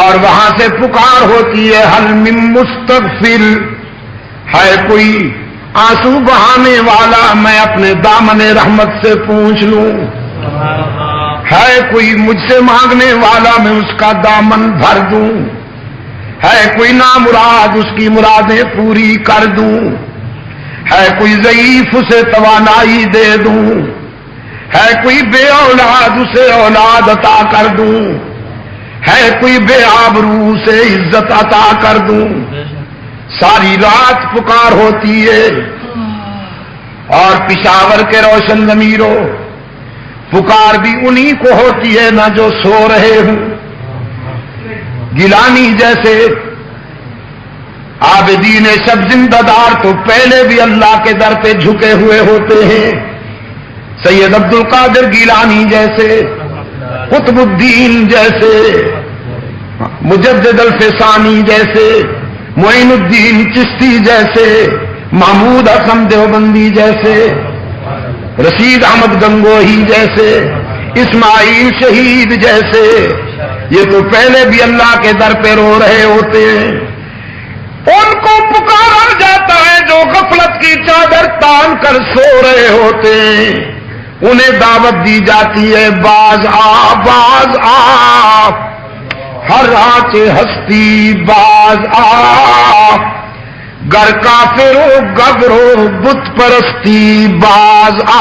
اور وہاں سے پکار ہوتی ہے حل من مستغفر، ہے کوئی آنسو بہانے والا میں اپنے دامن رحمت سے پوچھ لوں، ہے کوئی مجھ سے مانگنے والا میں اس کا دامن بھر دوں، ہے کوئی نامراد اس کی مرادیں پوری کر دوں، ہے کوئی ضعیف اسے توانائی دے دوں، ہے کوئی بے اولاد اسے اولاد عطا کر دوں، ہے کوئی بے آبرو اسے عزت عطا کر دوں۔ ساری رات پکار ہوتی ہے۔ اور پشاور کے روشن ضمیروں، پکار بھی انہی کو ہوتی ہے نہ جو سو رہے ہوں۔ گیلانی جیسے عابدین شب زندہ دار تو پہلے بھی اللہ کے در پہ جھکے ہوئے ہوتے ہیں۔ سید عبد القادر گیلانی جیسے، قطب الدین جیسے، مجدد الفسانی جیسے، معین الدین چشتی جیسے، محمود حسن دیوبندی جیسے، رشید احمد گنگوہی جیسے، اسماعیل شہید جیسے، یہ تو پہلے بھی اللہ کے در پہ رو رہے ہوتے ہیں۔ ان کو پکارا جاتا ہے جو غفلت کی چادر تان کر سو رہے ہوتے ہیں، انہیں دعوت دی جاتی ہے باز آ باز آ، ہر آنچ ہستی باز آ، گر کافرو گبرو بت پرستی باز آ،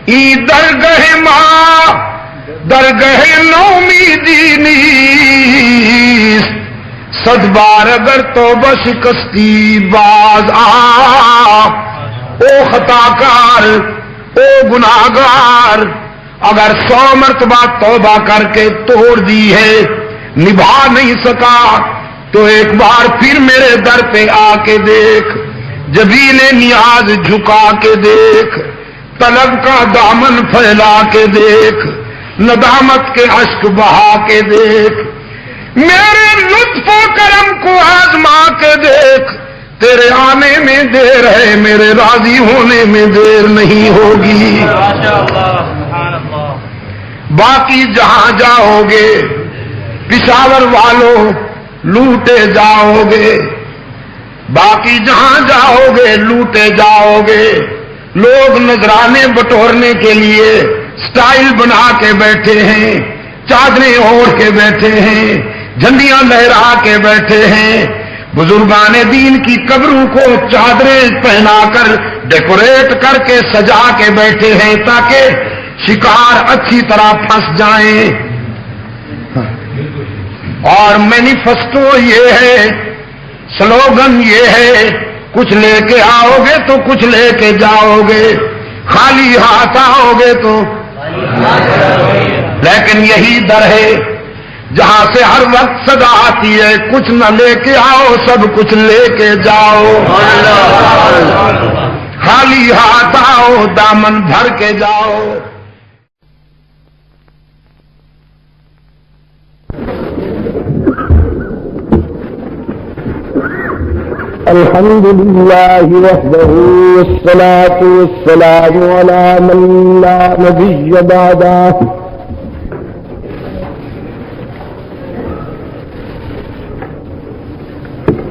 ای درگہ ماں درگہ نومیدی نیست، صد بار اگر توبہ شکستی باز آ، او خطاکار او گناہگار، اگر 100 مرتبہ توبہ کر کے توڑ دی ہے نبھا نہیں سکا تو ایک بار پھر میرے در پہ آ کے دیکھ، جبین نیاز جھکا کے دیکھ، طلب کا دامن پھیلا کے دیکھ، ندامت کے اشک بہا کے دیکھ، میرے لطف و کرم کو آزما کے دیکھ، تیرے آنے میں دیر ہے میرے راضی ہونے میں دیر نہیں ہوگی۔ باقی جہاں جاؤ گے پشاور والوں لوٹے جاؤ گے، باقی جہاں جاؤ گے لوٹے جاؤ گے۔ لوگ نذرانے بٹورنے کے لیے سٹائل بنا کے بیٹھے ہیں، چادریں اوڑھ کے بیٹھے ہیں، جھنڈیاں لہرا کے بیٹھے ہیں، بزرگان دین کی قبروں کو چادریں پہنا کر ڈیکوریٹ کر کے سجا کے بیٹھے ہیں تاکہ شکار اچھی طرح پھنس جائیں۔ اور مینیفیسٹو یہ ہے، سلوگن یہ ہے، کچھ لے کے آؤ گے تو کچھ لے کے جاؤ گے، خالی ہاتھ آؤ گے تو، لیکن یہی در ہے جہاں سے ہر وقت صدا آتی ہے کچھ نہ لے کے آؤ سب کچھ لے کے جاؤ، خالی ہاتھ آؤ دامن بھر کے جاؤ۔ الحمد لله وحده والصلاة والسلام على من لا نبي بعده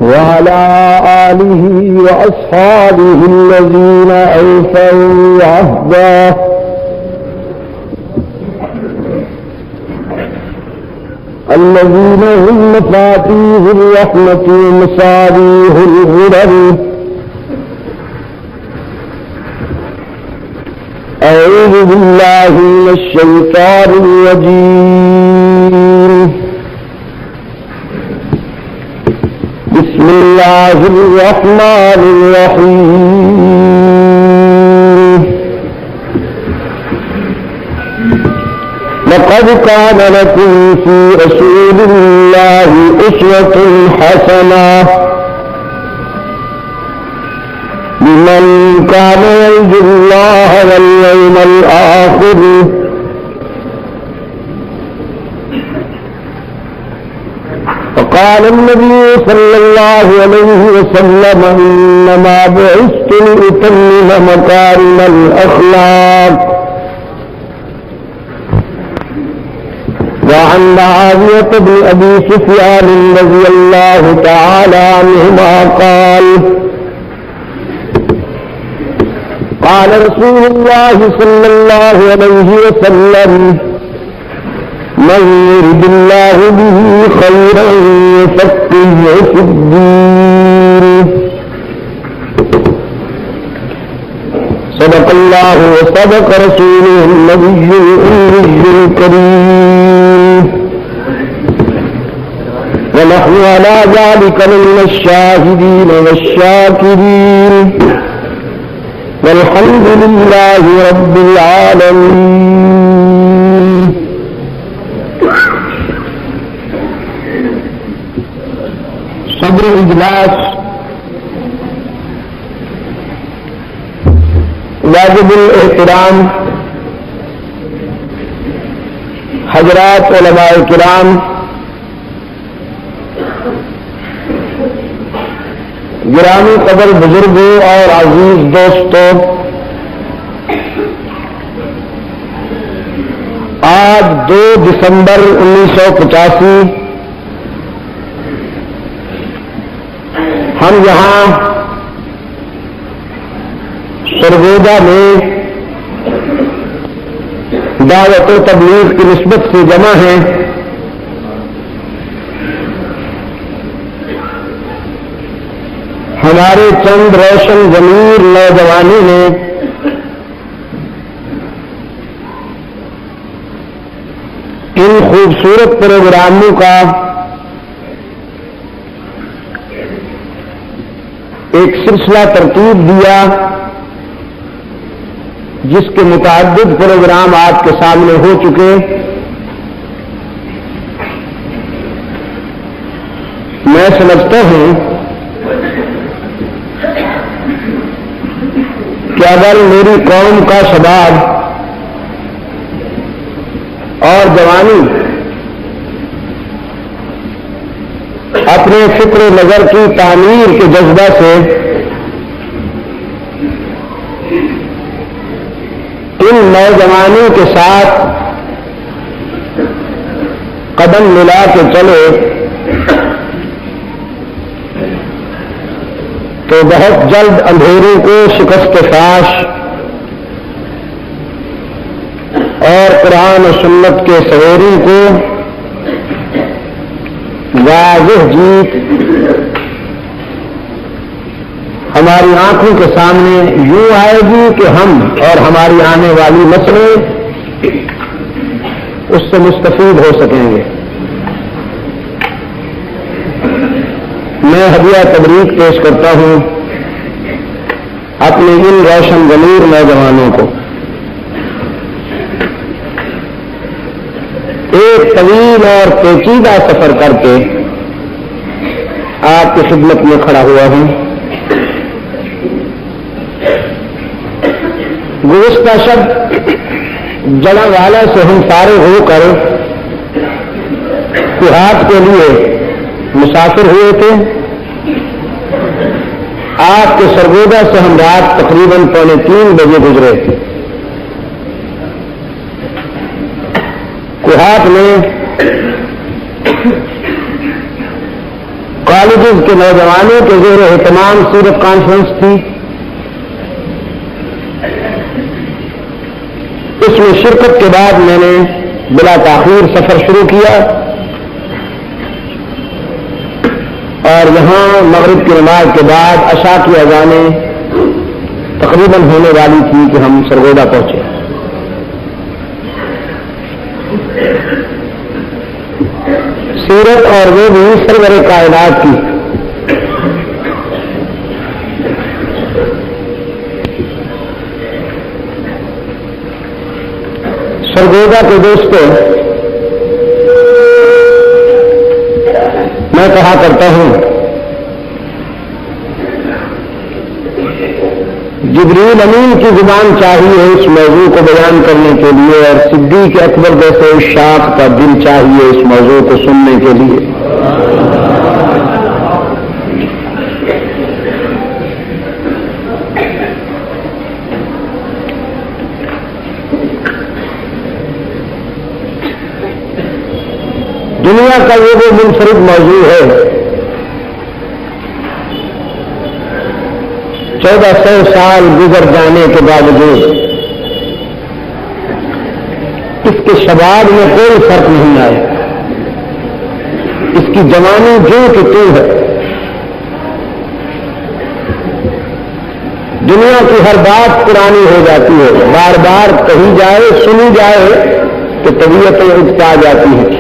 وعلى آله وأصحابه الذين أوفوا عهده الذين هم مفاتيح الرحمة ومصابيح الغرر أعوذ بالله من الشيطان الرجيم بسم الله الرحمن الرحيم لقد كان لكم في رسول الله أسوة حسنة لمن كان يرجو الله واليوم الآخر وقال النبي صلى الله عليه وسلم إنما بعثت لأتمم مكارم الأخلاق وعن معاوية بن أبي سفيان رضي الله تعالى عنهما قال قال رسول الله صلى الله عليه وسلم من يرد الله به خيرا يفقهه في الدين صدق الله وصدق رسوله النبي الأمي الكريم ونحن على ذلك من الشاهدين والشاكرين والحمد لله رب العالمين. صدر اجلاس واجب الاحترام حضرات علماء کرام، گرامی قدر بزرگوں اور عزیز دوستوں، آج 2 دسمبر 1985 ہم یہاں سرگودا میں دعوت و تبلیغ کی نسبت سے جمع ہیں۔ ہمارے چند روشن ضمیر نوجوانوں نے ان خوبصورت پروگراموں کا ایک سلسلہ ترتیب دیا، جس کے متعدد پروگرام آپ کے سامنے ہو چکے۔ میں سمجھتا ہوں کہ اگر میری قوم کا شباب اور جوانی اپنے فکر و نظر کی تعمیر کے جذبہ سے ان نوجوانوں کے ساتھ قدم ملا کے چلے تو بہت جلد اندھیروں کو شکست فاش اور قرآن و سنت کے سویروں کو واضح جیت ہماری آنکھوں کے سامنے یوں آئے گی کہ ہم اور ہماری آنے والی نسلیں اس سے مستفید ہو سکیں گے۔ میں ہدیہ تبریک پیش کرتا ہوں اپنے ان روشن ضمیر نوجوانوں کو۔ ایک طویل اور پیچیدہ سفر کر کے آپ کی خدمت میں کھڑا ہوا ہوں۔ گزشتہ شب جڑا والا سے ہم فارغ ہو کر کوہاٹ کے لیے مسافر ہوئے تھے۔ آپ کے سرگودا سے ہم رات تقریباً 2:45 بجے گزرے تھے۔ کوہاٹ میں کالجز کے نوجوانوں کے زیر اہتمام سیرت کانفرنس تھی۔ اس میں شرکت کے بعد میں نے بلا تاخیر سفر شروع کیا اور یہاں مغرب کی نماز کے بعد عشاء کی اذانیں تقریباً ہونے والی تھی کہ ہم سرگودا پہنچے۔ سیرت اور وہ بھی سرور کائنات کی۔ سرگودا کے دوستوں، میں کہا کرتا ہوں جبریل امین کی زبان چاہیے اس موضوع کو بیان کرنے کے لیے، اور صدیق اکبر جیسے شاخ کا دل چاہیے اس موضوع کو سننے کے لیے۔ دنیا کا یہ وہ منفرد موضوع ہے 1400 سال گزر جانے کے باوجود اس کے شباب میں کوئی فرق نہیں آیا. اس کی جوانی جو کہ تو ہے. دنیا کی ہر بات پرانی ہو جاتی ہے, بار بار کہی جائے سنی جائے تو طبیعتیں اکتا جاتی ہیں.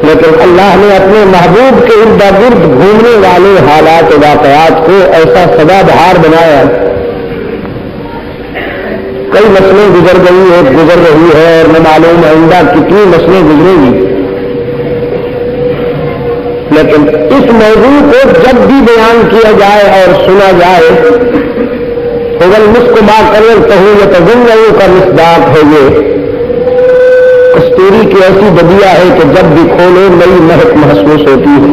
لیکن اللہ نے اپنے محبوب کے ارد گرد گھومنے والے حالات و واقعات کو ایسا سدا بہار بنایا. کئی نسلیں گزر گئی, ایک گزر رہی ہے اور نہ معلوم آئندہ کتنی نسلیں گزریں گی. لیکن اس موضوع کو جب بھی بیان کیا جائے اور سنا جائے اول مسکو ماں کرے کہوں یہ تجنوں کا مصداق ہے. یہ کستوری کی ایسی بدیا ہے کہ جب بھی کھولو نئی مہک محسوس ہوتی ہے.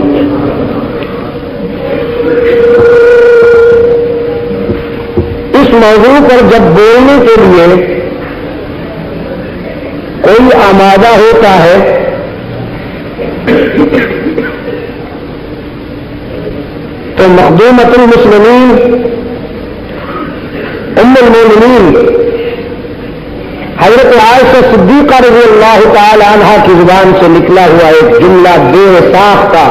اس موضوع پر جب بولنے کے لیے کوئی آمادہ ہوتا ہے تو مخدومۃ المسلمین ام المومنین حضرت عائشہ صدیقہ رضی اللہ تعالی عنہا کی زبان سے نکلا ہوا ایک جملہ بے ساختہ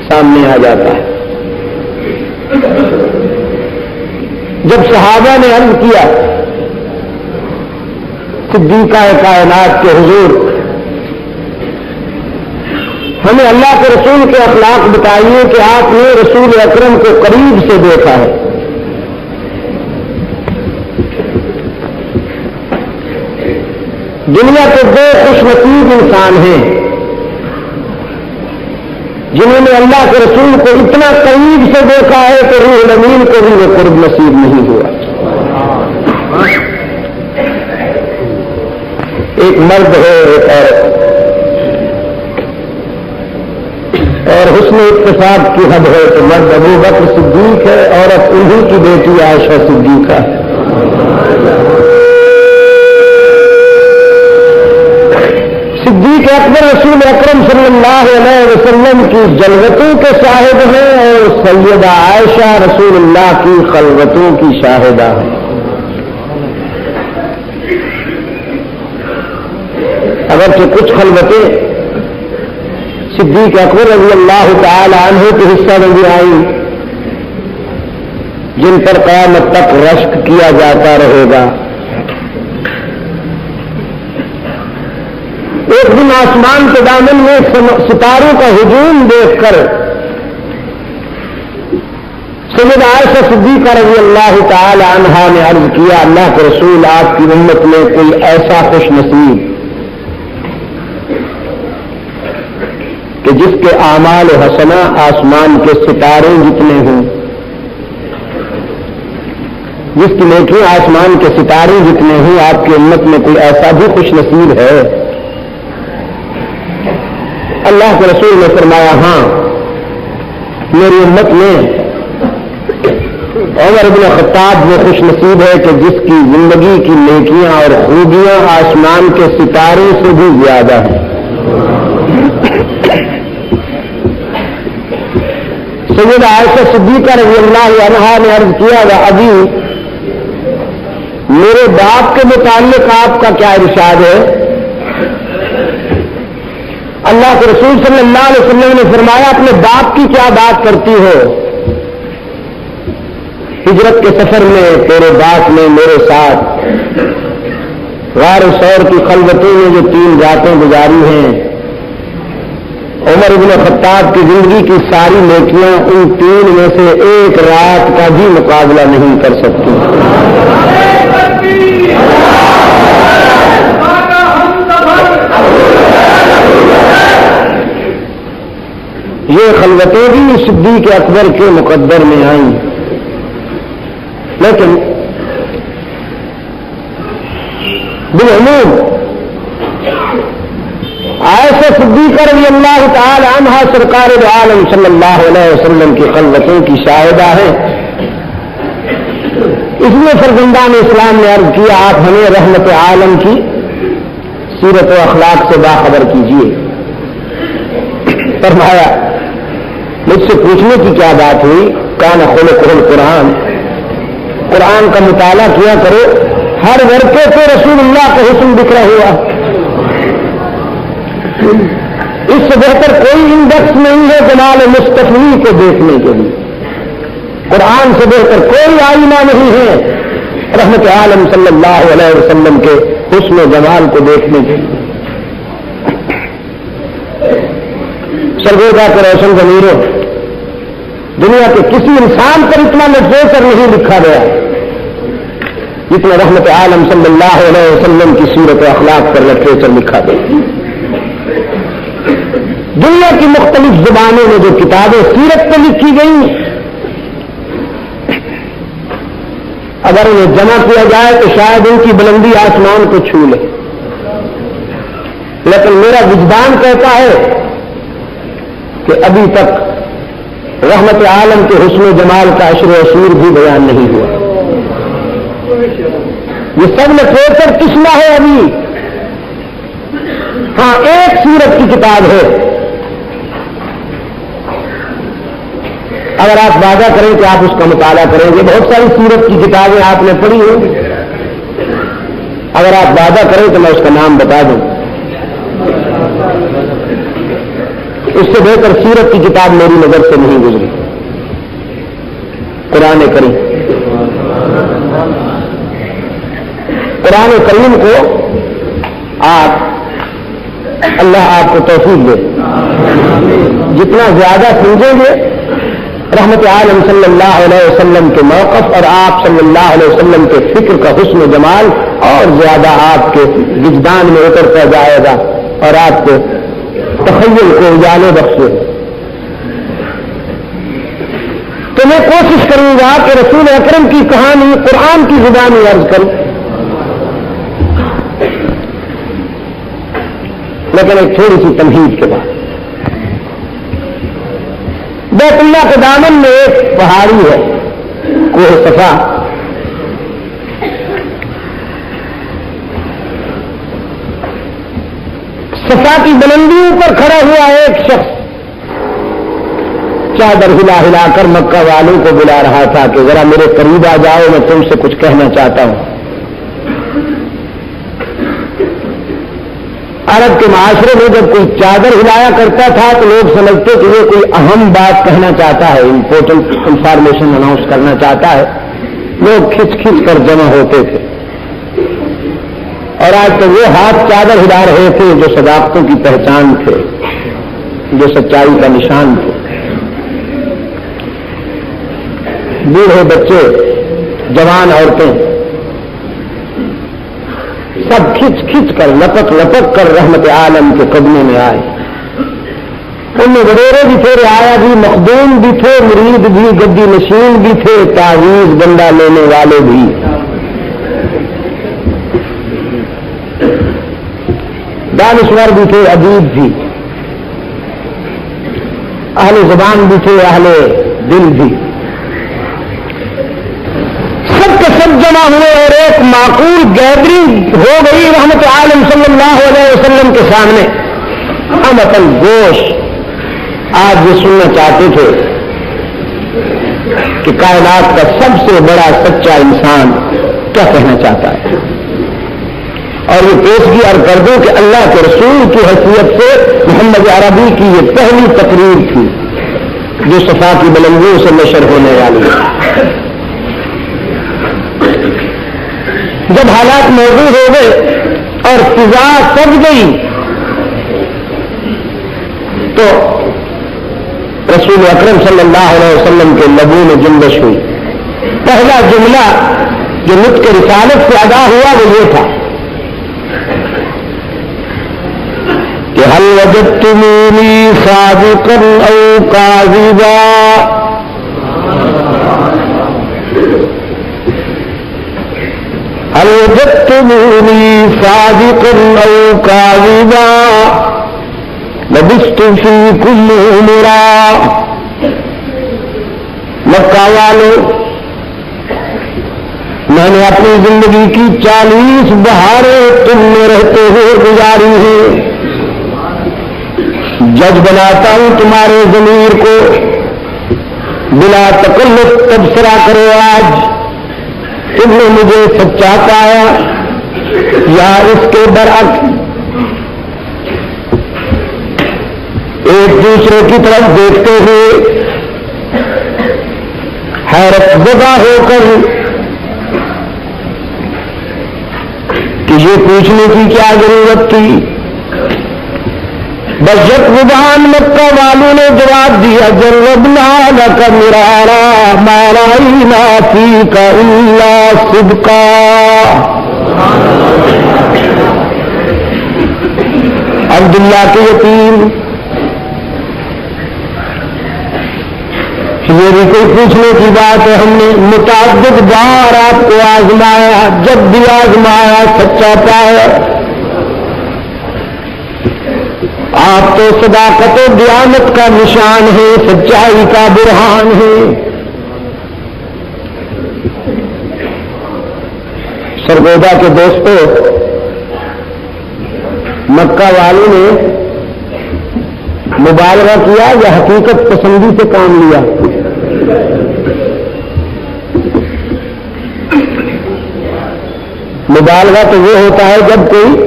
سامنے آ جاتا ہے. جب صحابہ نے عرض کیا صدیقہ کائنات کے حضور ہمیں اللہ کے رسول کے اخلاق بتائیے کہ آپ نے رسول اکرم کو قریب سے دیکھا ہے. دنیا کے دو خوش نصیب انسان ہیں جنہوں نے اللہ کے رسول کو اتنا قریب سے دیکھا ہے کہ روح الامین کو بھی وہ قرب نصیب نہیں ہوا. ایک مرد ہے ایک عورت, اور حسن اتفاق کی حد ہے کہ مرد ابو بکر صدیق ہے, عورت انہی کی بیٹی عائشہ صدیقہ ہے. صدیق اکبر رسول اکرم صلی اللہ علیہ وسلم کی جلوتوں کے شاہد ہیں اور سیدہ عائشہ رسول اللہ کی خلوتوں کی شاہدہ ہیں. اگرچہ کچھ خلوتیں صدیق اکبر رضی اللہ تعالی عنہ کے حصہ میں بھی آئیں جن پر قیامت تک رشک کیا جاتا رہے گا. ایک دن آسمان کے دامن میں ستاروں کا ہجوم دیکھ کر سیدہ عائشہ صدیقہ رضی اللہ تعالی عنہا نے عرض کیا اللہ کے رسول آپ کی امت میں کوئی ایسا خوش نصیب کہ جس کے اعمال حسنہ آسمان کے ستارے جتنے ہوں, جس کی نیکیاں آسمان کے ستارے جتنے ہوں, آپ کی امت میں کوئی ایسا بھی خوش نصیب ہے؟ اللہ کے رسول نے فرمایا ہاں, میری امت میں عمر بن خطاب وہ خوش نصیب ہے کہ جس کی زندگی کی نیکیاں اور خوبیاں آسمان کے ستارے سے بھی زیادہ ہیں. سیدہ عائشہ صدیقہ رضی اللہ عنہا نے عرض کیا وہ ابھی میرے باپ کے متعلق آپ کا کیا ارشاد ہے؟ اللہ کے رسول صلی اللہ علیہ وسلم نے فرمایا اپنے باپ کی کیا بات کرتی ہو؟ ہجرت کے سفر میں تیرے باپ نے میرے ساتھ غار ثور کی خلوتوں میں جو 3 راتیں گزاری ہیں, عمر بن خطاب کی زندگی کی ساری نیکیاں ان 3 میں سے ایک رات کا بھی مقابلہ نہیں کر سکتی. یہ خلوتیں بھی صدیق اکبر کے مقدر میں آئیں, لیکن بالعموم عائشہ صدیقہ رضی اللہ تعالی عنہا سرکار دو عالم صلی اللہ علیہ وسلم کی خلوتوں کی شاہدہ ہے. اس لیے فرزندان اسلام نے عرض کیا آپ ہمیں رحمت عالم کی سیرت و اخلاق سے باخبر کیجیے. فرمایا مجھ سے پوچھنے کی کیا بات ہوئی؟ کان خلقہ القرآن، قرآن کا مطالعہ کیا کرو، ہر ورقے سے رسول اللہ کا حسن بکھرا ہوا. اس سے بہتر کوئی انڈیکس نہیں ہے جمال مصطفی کو دیکھنے کے لیے. قرآن سے بہتر کوئی آئینہ نہیں ہے رحمت عالم صلی اللہ علیہ وسلم کے حسن و جمال کو دیکھنے کے لیے. سرگودا کے روشن ضمیروں، دنیا کے کسی انسان پر اتنا لٹریچر نہیں لکھا گیا جتنا رحمت عالم صلی اللہ علیہ وسلم کی سیرت و اخلاق پر لٹریچر لکھا گیا. دنیا کی مختلف زبانوں میں جو کتابیں سیرت پر لکھی گئی، اگر انہیں جمع کیا جائے تو شاید ان کی بلندی آسمان کو چھو لے. لیکن میرا وجدان کہتا ہے کہ ابھی تک رحمت عالم کے حسن و جمال کا عشر و عشور بھی بیان نہیں ہوا. یہ سب لٹریچر کشنا ہے ابھی. ہاں ایک سیرت کی کتاب ہے، اگر آپ وعدہ کریں کہ آپ اس کا مطالعہ کریں گے. بہت ساری سیرت کی کتابیں آپ نے پڑھی ہوں، اگر آپ وعدہ کریں تو میں اس کا نام بتا دوں. اس سے بہتر سیرت کی کتاب میری نظر سے نہیں گزری. قرآن کریم، قرآن کریم کو آپ اللہ آپ کو توفیق دے، جتنا زیادہ سمجھیں گے رحمت عالم صلی اللہ علیہ وسلم کے موقف اور آپ صلی اللہ علیہ وسلم کے فکر کا حسن و جمال اور زیادہ آپ کے وجدان میں اترتا جائے گا اور آپ کو تخیل کو اجالے بخشے. تو میں کوشش کروں گا کہ رسول اکرم کی کہانی قرآن کی زبان میں عرض کروں، لیکن ایک تھوڑی سی تمہید کے بعد. بیت اللہ کے دامن میں ایک پہاڑی ہے، کوہ صفا. صفا کی بلندیوں پر کھڑا ہوا ایک شخص چادر ہلا ہلا کر مکہ والوں کو بلا رہا تھا کہ ذرا میرے قریب آ جاؤ، میں تم سے کچھ کہنا چاہتا ہوں. عرب کے معاشرے میں جب کوئی چادر ہلایا کرتا تھا تو لوگ سمجھتے کہ یہ کوئی اہم بات کہنا چاہتا ہے، امپورٹنٹ انفارمیشن اناؤنس کرنا چاہتا ہے. لوگ کھچ کھچ کر جمع ہوتے تھے اور آج تو وہ ہاتھ چادر ہلا رہے تھے جو صداقتوں کی پہچان تھے، جو سچائی کا نشان تھے. بوڑھے بچے، جوان عورتیں سب کھچ کھچ کر لپک لپک کر رحمت عالم کے قدموں میں آئے. ان میں وڈیرے بھی تھے، رعایا بھی، مخدوم بھی تھے، مرید بھی، گدی نشین بھی تھے، تعویذ بندہ لینے والے بھی. دانشور بھی تھے، ادیب بھی، اہل زبان بھی تھے، اہل دل بھی. سب جمع ہوئے اور ایک معقول گیدرنگ ہو گئی رحمت عالم صلی اللہ علیہ وسلم کے سامنے. ہم اصل گوش آج یہ سننا چاہتے تھے کہ کائنات کا سب سے بڑا سچا انسان کیا کہنا چاہتا ہے. اور یہ پیشگی اور کر دوں کہ اللہ کے رسول کی حیثیت سے محمد عربی کی یہ پہلی تقریر تھی جو صفا کی بلندیوں سے نشر ہونے والی. جب حالات موجود ہو گئے اور فضا سج گئی تو رسول اکرم صلی اللہ علیہ وسلم کے لبوں میں جنبش ہوئی. پہلا جملہ جو نطق رسالت سے ادا ہوا وہ یہ تھا کہ هل وجدتمونی صادقا او کاذبا. هل وجدتمونی صادقا او کاذبا لبثت فیکم عمرا. مکہ والو میں نے اپنی زندگی کی 40 بہاریں تم میں رہتے ہوئے گزاری ہیں. جج بناتا ہوں تمہارے ضمیر کو، بلا تکلف تبصرہ کرو. آج تم نے مجھے سچا پایا یا اس کے برعکس؟ ایک دوسرے کی طرف دیکھتے ہوئے حیرت زدہ ہو کر کہ یہ پوچھنے کی کیا ضرورت تھی. بس یکذبان مکہ والوں نے جواب دیا جربنا لک مرارا ما رأینا فیک الا صدقا. عبداللہ کے یتیم، یہ بھی کوئی پوچھنے کی بات ہے. ہم نے متعدد بار آپ کو آزمایا، جب بھی آزمایا سچا پایا. آپ تو صداقت و دیانت کا نشان ہے، سچائی کا برہان ہے. سرگودا کے دوستوں، مکہ والوں نے مبالغہ کیا یا حقیقت پسندی سے کام لیا؟ مبالغہ تو وہ ہوتا ہے جب کوئی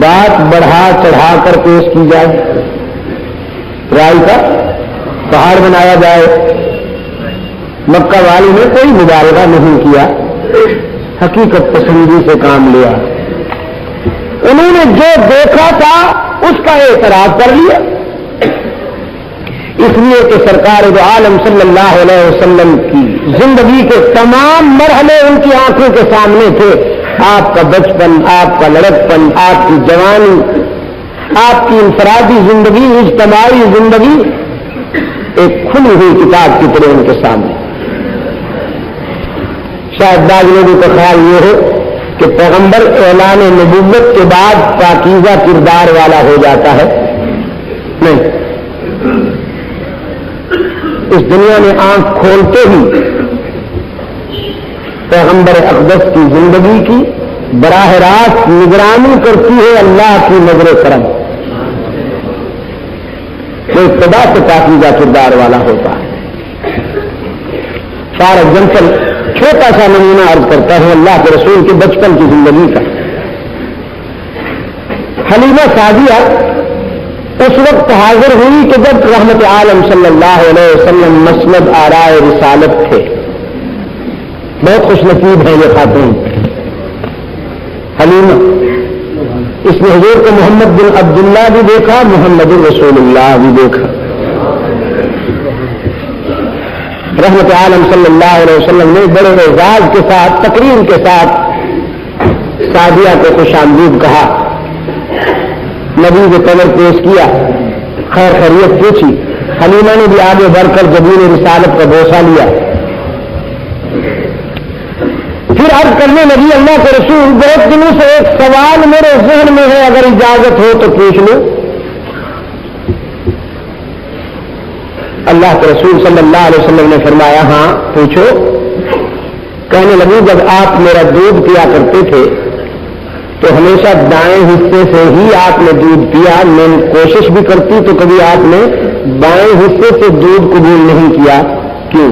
بات بڑھا چڑھا کر پیش کی جائے، رائی کا پہاڑ بنایا جائے. مکہ والوں نے کوئی مبالغہ نہیں کیا، حقیقت پسندی سے کام لیا. انہوں نے جو دیکھا تھا اس کا اعتراف کر لیا. اس لیے کہ سرکار دو عالم صلی اللہ علیہ وسلم کی زندگی کے تمام مرحلے ان کی آنکھوں کے سامنے تھے. آپ کا بچپن، آپ کا لڑکپن، آپ کی جوانی، آپ کی انفرادی زندگی، اجتماعی زندگی ایک کھلی ہوئی کتاب کی طرح ان کے سامنے. شاید بعض لوگوں کا خیال یہ ہو کہ پیغمبر اعلان نبوت کے بعد پاکیزہ کردار والا ہو جاتا ہے. نہیں، اس دنیا میں آنکھ کھولتے ہی پیغمبر اقدس کی زندگی کی براہ راست نگرانی کرتی ہے اللہ کی نظر کرم. وہ ابتدا سے پاکیزہ کردار والا ہوتا ہے. فار ایگزامپل چھوٹا سا نمونہ عرض کرتا ہوں اللہ کے رسول کے بچپن کی زندگی کا. حلیمہ سعدیہ اس وقت حاضر ہوئی کہ جب رحمت عالم صلی اللہ علیہ وسلم مسند آرائے رسالت تھے. بہت خوش نصیب ہے یہ خاتون حلیمہ. اس نے حضور کو محمد بن عبداللہ بھی دیکھا، محمد رسول اللہ بھی دیکھا. رحمت عالم صلی اللہ علیہ وسلم نے بڑے اعزاز کے ساتھ، تقریر کے ساتھ سعدیہ کو خوش آمدید کہا، نبی کے قبر پیش کیا، خیر خیریت پوچھی. حلیمہ نے بھی آگے بڑھ کر جبین رسالت کا بوسہ لیا. پھر عرض کرنے لگی اللہ کے رسول بہت دنوں سے ایک سوال میرے ذہن میں ہے، اگر اجازت ہو تو پوچھ لوں. اللہ کے رسول صلی اللہ علیہ وسلم نے فرمایا ہاں پوچھو. کہنے لگی جب آپ میرا دودھ پیا کرتے تھے تو ہمیشہ دائیں حصے سے ہی آپ نے دودھ پیا. میں کوشش بھی کرتی تو کبھی آپ نے بائیں حصے سے دودھ قبول نہیں کیا، کیوں؟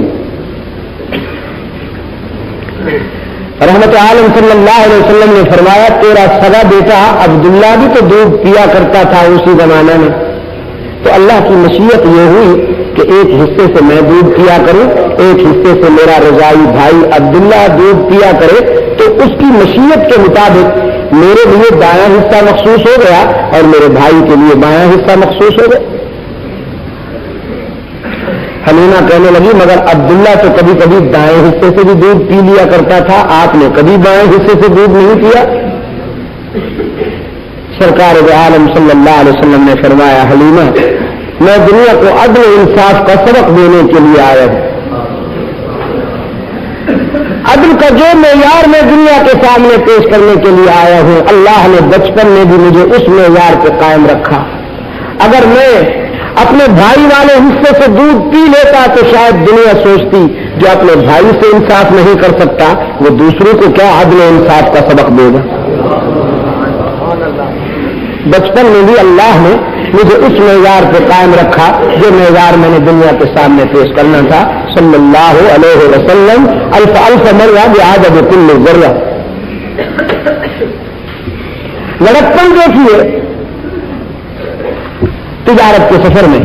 رحمت عالم صلی اللہ علیہ وسلم نے فرمایا تیرا سگا بیٹا عبداللہ بھی تو دودھ پیا کرتا تھا اسی زمانے میں، تو اللہ کی مشیت یہ ہوئی کہ ایک حصے سے میں دودھ پیا کروں، ایک حصے سے میرا رضائی بھائی عبداللہ دودھ پیا کرے. تو اس کی مشیت کے مطابق میرے لیے دایاں حصہ مخصوص ہو گیا اور میرے بھائی کے لیے بایاں حصہ مخصوص ہو گیا. حلیمہ کہنے لگی مگر عبداللہ تو کبھی کبھی دائیں حصے سے بھی دودھ پی لیا کرتا تھا، آپ نے کبھی بائیں حصے سے دودھ نہیں پیا. سرکار عالم صلی اللہ علیہ وسلم نے فرمایا حلیمہ میں دنیا کو عدل و انصاف کا سبق دینے کے لیے آیا ہوں. عدل کا جو معیار میں دنیا کے سامنے پیش کرنے کے لیے آیا ہوں، اللہ نے بچپن میں بھی مجھے اس معیار کو قائم رکھا. اگر میں اپنے بھائی والے حصے سے دودھ پی لیتا تو شاید دنیا سوچتی جو اپنے بھائی سے انصاف نہیں کر سکتا وہ دوسروں کو کیا عدل و انصاف کا سبق دے گا. بچپن میں بھی اللہ نے مجھے اس معیار پہ قائم رکھا جو معیار میں نے دنیا کے سامنے پیش کرنا تھا. صلی اللہ علیہ وسلم الف الف مرہ بعدد کل ذرہ. لڑکپن دیکھیے تجارت کے سفر میں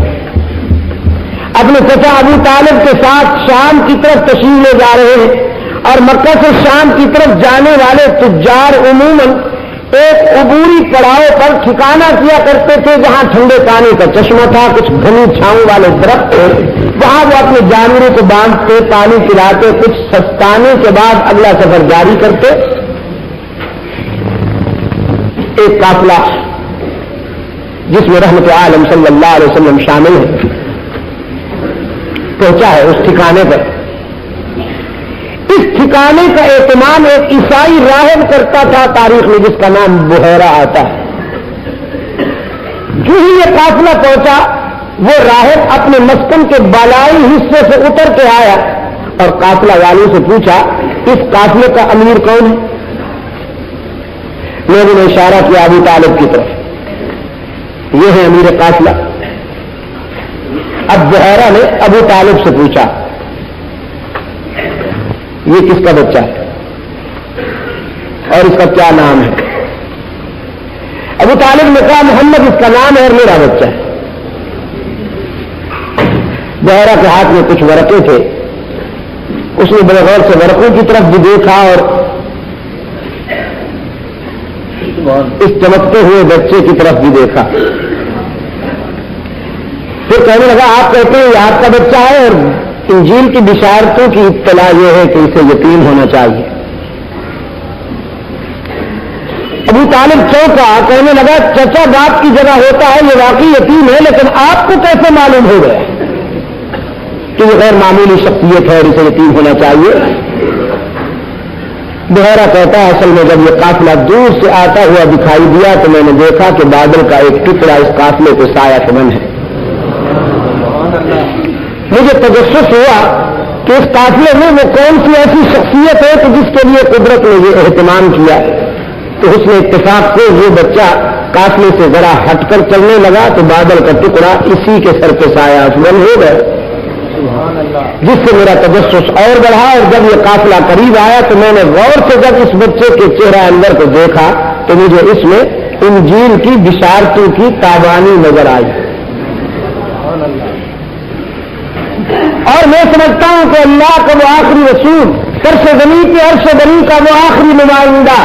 اپنے چچا ابو طالب کے ساتھ شام کی طرف تشریف لے جا رہے ہیں اور مکہ سے شام کی طرف جانے والے تجار عموماً ایک عبوری پڑاؤ پر ٹھکانہ کیا کرتے تھے جہاں ٹھنڈے پانی کا چشمہ تھا, کچھ گھنی چھاؤں والے درخت تھے. وہاں وہ اپنے جانوروں کو باندھتے, پانی پلاتے, کچھ سستانے کے بعد اگلا سفر جاری کرتے. ایک قافلہ جس میں رحمت عالم صلی اللہ علیہ وسلم شامل ہے پہنچا ہے اس ٹھکانے پر. اس ٹھکانے کا اہتمام ایک عیسائی راہب کرتا تھا تاریخ میں جس کا نام بحیرہ آتا ہے. جو ہی یہ قافلہ پہنچا وہ راہب اپنے مسکن کے بالائی حصے سے اتر کے آیا اور قافلہ والوں سے پوچھا اس قافلے کا امیر کون ہے؟ لوگوں نے اشارہ کیا ابو طالب کی طرف, یہ ہے امیر قافلہ. اب بحیرہ نے ابو طالب سے پوچھا یہ کس کا بچہ ہے اور اس کا کیا نام ہے؟ ابو طالب نے کہا محمد اس کا نام ہے اور میرا بچہ ہے. بحیرہ کے ہاتھ میں کچھ ورقے تھے, اس نے بڑے غور سے ورقوں کی طرف بھی دیکھا اور اس چمکتے ہوئے بچے کی طرف بھی دیکھا. پھر کہنے لگا آپ کہتے ہیں یہ آپ کا بچہ ہے اور انجیل کی بشارتوں کی اطلاع یہ ہے کہ اسے یتیم ہونا چاہیے. ابو طالب چونکا, کہنے لگا چچا باپ کی جگہ ہوتا ہے, یہ واقعی یتیم ہے, لیکن آپ کو کیسے معلوم ہو گیا کہ یہ غیر معمولی شخصیت ہے اور اسے یتیم ہونا چاہیے؟ بحیرہ کہتا ہے اصل میں جب یہ قافلہ دور سے آتا ہوا دکھائی دیا تو میں نے دیکھا کہ بادل کا ایک ٹکڑا اس قافلے کو سایہ فبن ہے. مجھے تجسس ہوا کہ اس قافلے میں وہ کون سی ایسی شخصیت ہے کہ جس کے لیے قدرت نے یہ اہتمام کیا. تو اس نے اتفاق سے یہ بچہ قافلے سے ذرا ہٹ کر چلنے لگا تو بادل کا ٹکڑا اسی کے سر پہ سایہ افضل ہو گیا, جس سے میرا تجسس اور بڑھا. اور جب یہ قافلہ قریب آیا تو میں نے غور سے جب اس بچے کے چہرہ اندر کو دیکھا تو مجھے اس میں انجیل کی بشارتوں کی تابانی نظر آئی. اور میں سمجھتا ہوں کہ اللہ کا وہ آخری رسول, فرش زمین کے عرش بنی کا وہ آخری نمائندہ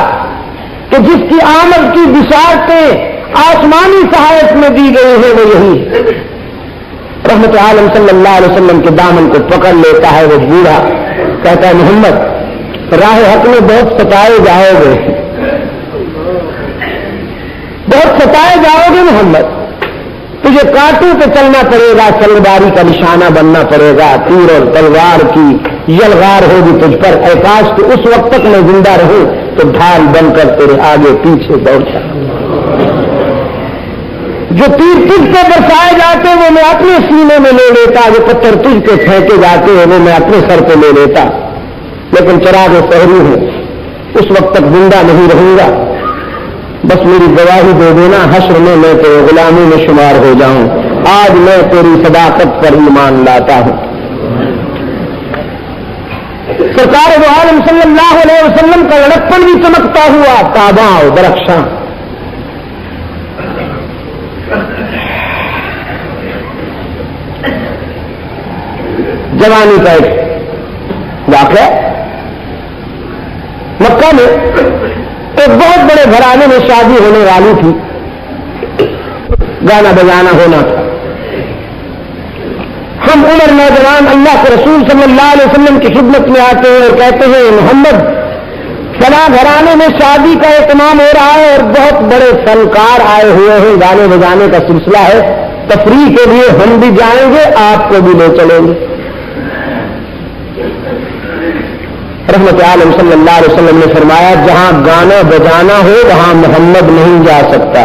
کہ جس کی آمد کی بشارتیں آسمانی صحائف میں دی گئی ہیں وہ یہی ہے. رحمت عالم صلی اللہ علیہ وسلم کے دامن کو پکڑ لیتا ہے وہ بوڑھا, کہتا ہے محمد راہ حق میں بہت ستائے جاؤ گے, بہت ستائے جاؤ گے محمد, تجھے کانٹوں پہ چلنا پڑے گا, سلباری کا نشانہ بننا پڑے گا, تیر اور تلوار کی یلغار ہوگی تجھ پر. اے کاش کہ اس وقت تک میں زندہ رہوں تو ڈھال بن کر تیرے آگے پیچھے دوڑتا. جو تیر تجھ پہ برسائے جاتے وہ میں اپنے سینے میں لے لیتا, جو پتھر تجھ پہ پھینکے جاتے ہیں وہ میں اپنے سر پہ لے لیتا. لیکن چراغ سحری ہوں, اس وقت تک زندہ نہیں رہوں گا. بس میری گواہی دے دینا, حشر میں میں تیرے غلامی میں شمار ہو جاؤں. آج میں تیری صداقت پر ایمان لاتا ہوں. سرکار دو عالم صلی اللہ علیہ وسلم کا لڑکپن بھی چمکتا ہوا تاباں اور درخشاں. جوانی کا ایک واقعہ, مکہ میں ایک بہت بڑے گھرانے میں شادی ہونے والی تھی, گانا بجانا ہونا تھا. ہم عمر نوجوان اللہ کے رسول صلی اللہ علیہ وسلم کی خدمت میں آتے ہیں اور کہتے ہیں محمد فلاں گھرانے میں شادی کا اہتمام ہو رہا ہے اور بہت بڑے فنکار آئے ہوئے ہیں, گانے بجانے کا سلسلہ ہے, تفریح کے لیے ہم بھی جائیں گے, آپ کو بھی لے چلیں گے. رحمت عالم صلی اللہ علیہ وسلم نے فرمایا جہاں گانا بجانا ہو وہاں محمد نہیں جا سکتا.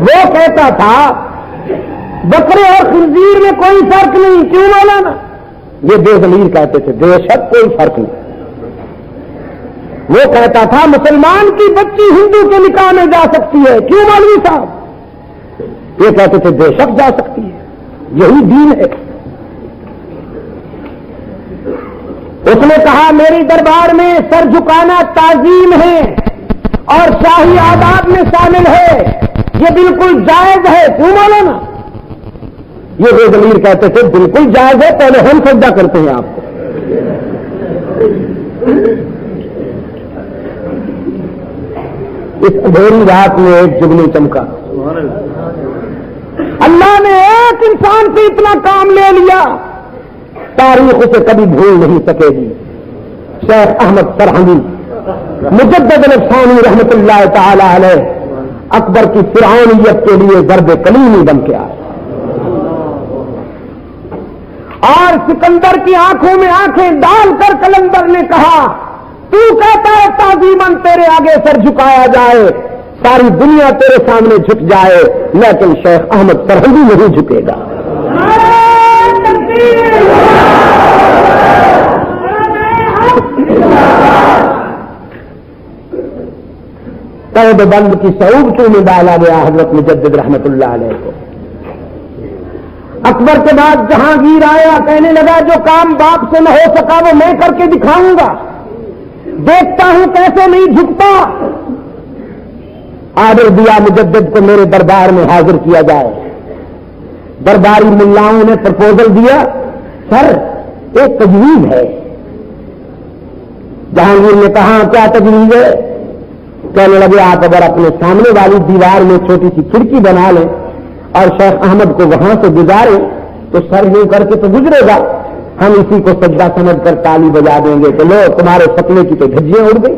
وہ کہتا تھا بکرے اور خنزیر میں کوئی فرق نہیں، کیوں مولانا؟ یہ بے ضمیر کہتے تھے بے شک کوئی فرق نہیں۔ وہ کہتا تھا مسلمان کی بچی ہندو کے نکاح میں جا سکتی ہے، کیوں مولوی صاحب؟ یہ کہتے تھے بے شک جا سکتی ہے، یہی دین ہے۔ اس نے کہا میری دربار میں سر جھکانا تعظیم ہے اور شاہی آداب میں شامل ہے، یہ بالکل جائز ہے، کیوں مولانا؟ یہ بے ضمیر کہتے تھے بالکل جائز ہے، پہلے ہم سجدہ کرتے ہیں آپ کو۔ اس اندھیری رات میں ایک جگنو چمکا، اللہ نے ایک انسان سے اتنا کام لے لیا، تاریخ اسے کبھی بھول نہیں سکے گی۔ شیخ احمد سرہندی مجدد الافسانی رحمت اللہ تعالی علیہ اکبر کی فرعونیت کے لیے ضرب کلیمی بن کے آئے، اور سکندر کی آنکھوں میں آنکھیں ڈال کر کلندر نے کہا تو کہتا ہے تعظیماً تیرے آگے سر جھکایا جائے، ساری دنیا تیرے سامنے جھک جائے، لیکن شیخ احمد سرہندی نہیں جھکے گا۔ قید بند کی صعوبتوں میں ڈالا گیا حضرت مجدد رحمت اللہ علیہ کو۔ اکبر کے بعد جہانگیر آیا، کہنے لگا جو کام باپ سے نہ ہو سکا وہ میں کر کے دکھاؤں گا، دیکھتا ہوں کیسے نہیں جھکتا۔ آرڈر دیا مجدد کو میرے دربار میں حاضر کیا جائے۔ درباری ملاؤں نے پرپوزل دیا، سر ایک تجویز ہے۔ جہانگیر نے کہا کیا تجویز ہے؟ کہنے لگے آپ اگر اپنے سامنے والی دیوار میں چھوٹی سی کھڑکی بنا لیں اور شیخ احمد کو وہاں سے گزاریں تو سر یوں کر کے تو گزرے گا، ہم اسی کو سجدہ سمجھ کر تالی بجا دیں گے کہ لو تمہارے سپنے کی تو دھجیاں اڑ گئی،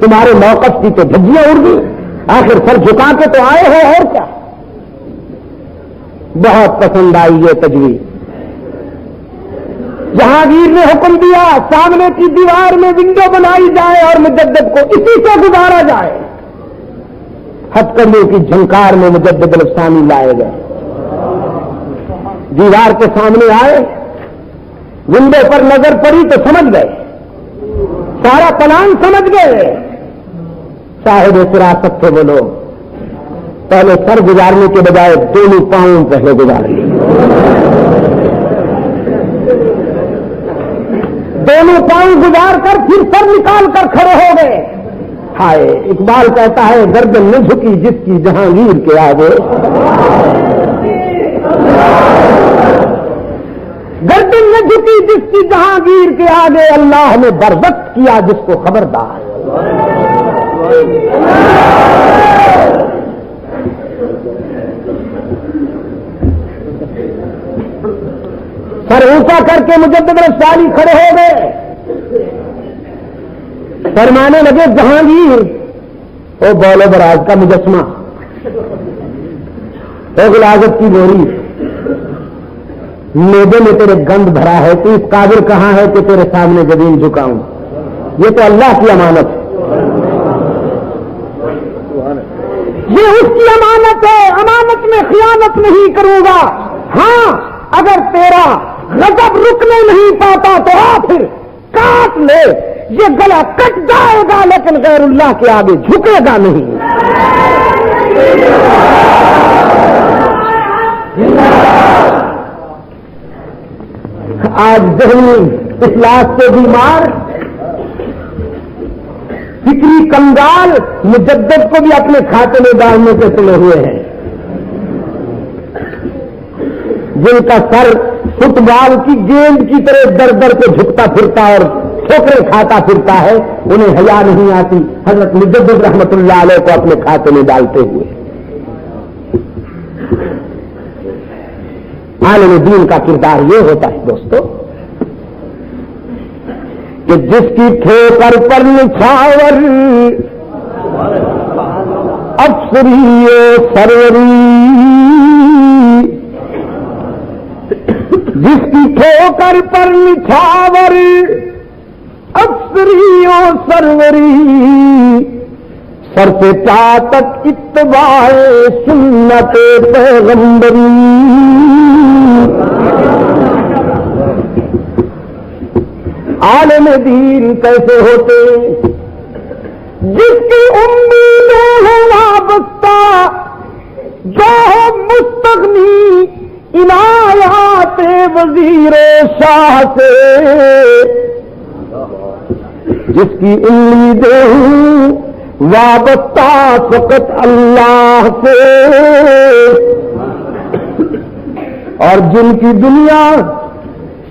تمہارے موقف کی تو دھجیاں اڑ گئی، آخر سر جھکا کے تو آئے ہو، اور کیا۔ بہت پسند آئی یہ تجویز۔ جہانگیر نے حکم دیا سامنے کی دیوار میں ونڈو بنائی جائے اور مجدد کو اسی سے گزارا جائے۔ ہتھکڑیوں کی جھنکار میں مجدد الافسانی لائے گئے، دیوار کے سامنے آئے، ونڈو پر نظر پڑی تو سمجھ گئے، سارا پلان سمجھ گئے۔ صاحب فراست تھے وہ لوگ، پہلے سر گزارنے کے بجائے دونوں پاؤں پہلے گزار لیے، دونوں پاؤں گزار کر پھر سر نکال کر کھڑے ہو گئے۔ ہائے اقبال کہتا ہے گردن نہ جھکی جس کی جہانگیر کے آگے، گردن نہ جھکی جس کی جہانگیر کے آگے، اللہ نے بربط کیا جس کو خبردار۔ سر اونچا کر کے مجدد الافسانی کھڑے ہو گئے، فرمانے لگے جہانگیر او بول و براز کا مجسمہ، او غلاظت کی گوری، میدے میں تیرے گند بھرا ہے، تو اس قادر کہاں ہے کہ تیرے سامنے زمین جھکاؤں؟ یہ تو اللہ کی امانت ہے، یہ اس کی امانت ہے، امانت میں خیانت نہیں کروں گا۔ ہاں اگر تیرا غضب رکنے نہیں پاتا تو آ پھر کاٹ لے، یہ گلا کٹ جائے گا لیکن غیر اللہ کے آگے جھکے گا نہیں۔ آج ذہنی افلاس سے بیمار، فکری کنگال مجدد کو بھی اپنے کھاتے میں ڈالنے سے تلے ہوئے ہیں، جن کا سر فٹ بال کی گیند کی طرح در در کو جھکتا پھرتا اور ٹھوکریں کھاتا پھرتا ہے، انہیں حیا نہیں آتی حضرت مجدد رحمت اللہ علیہ کو اپنے کھاتے میں ڈالتے ہوئے۔ عالم دین کا کردار یہ ہوتا ہے دوستو کہ جس کی ٹھوکر پر نچھاور افسری سروری، جس کی ٹھوکر پر نچھاور افسری سروری، سر سے پا تک اتباع سنت پیغمبری. عالم دین کیسے ہوتے؟ جس کی امیدیں ہیں وابستہ، جو مستغنی عنایات وزیر شاہ سے، جس کی امیدیں ہیں وابستہ فقط اللہ سے، اور جن کی دنیا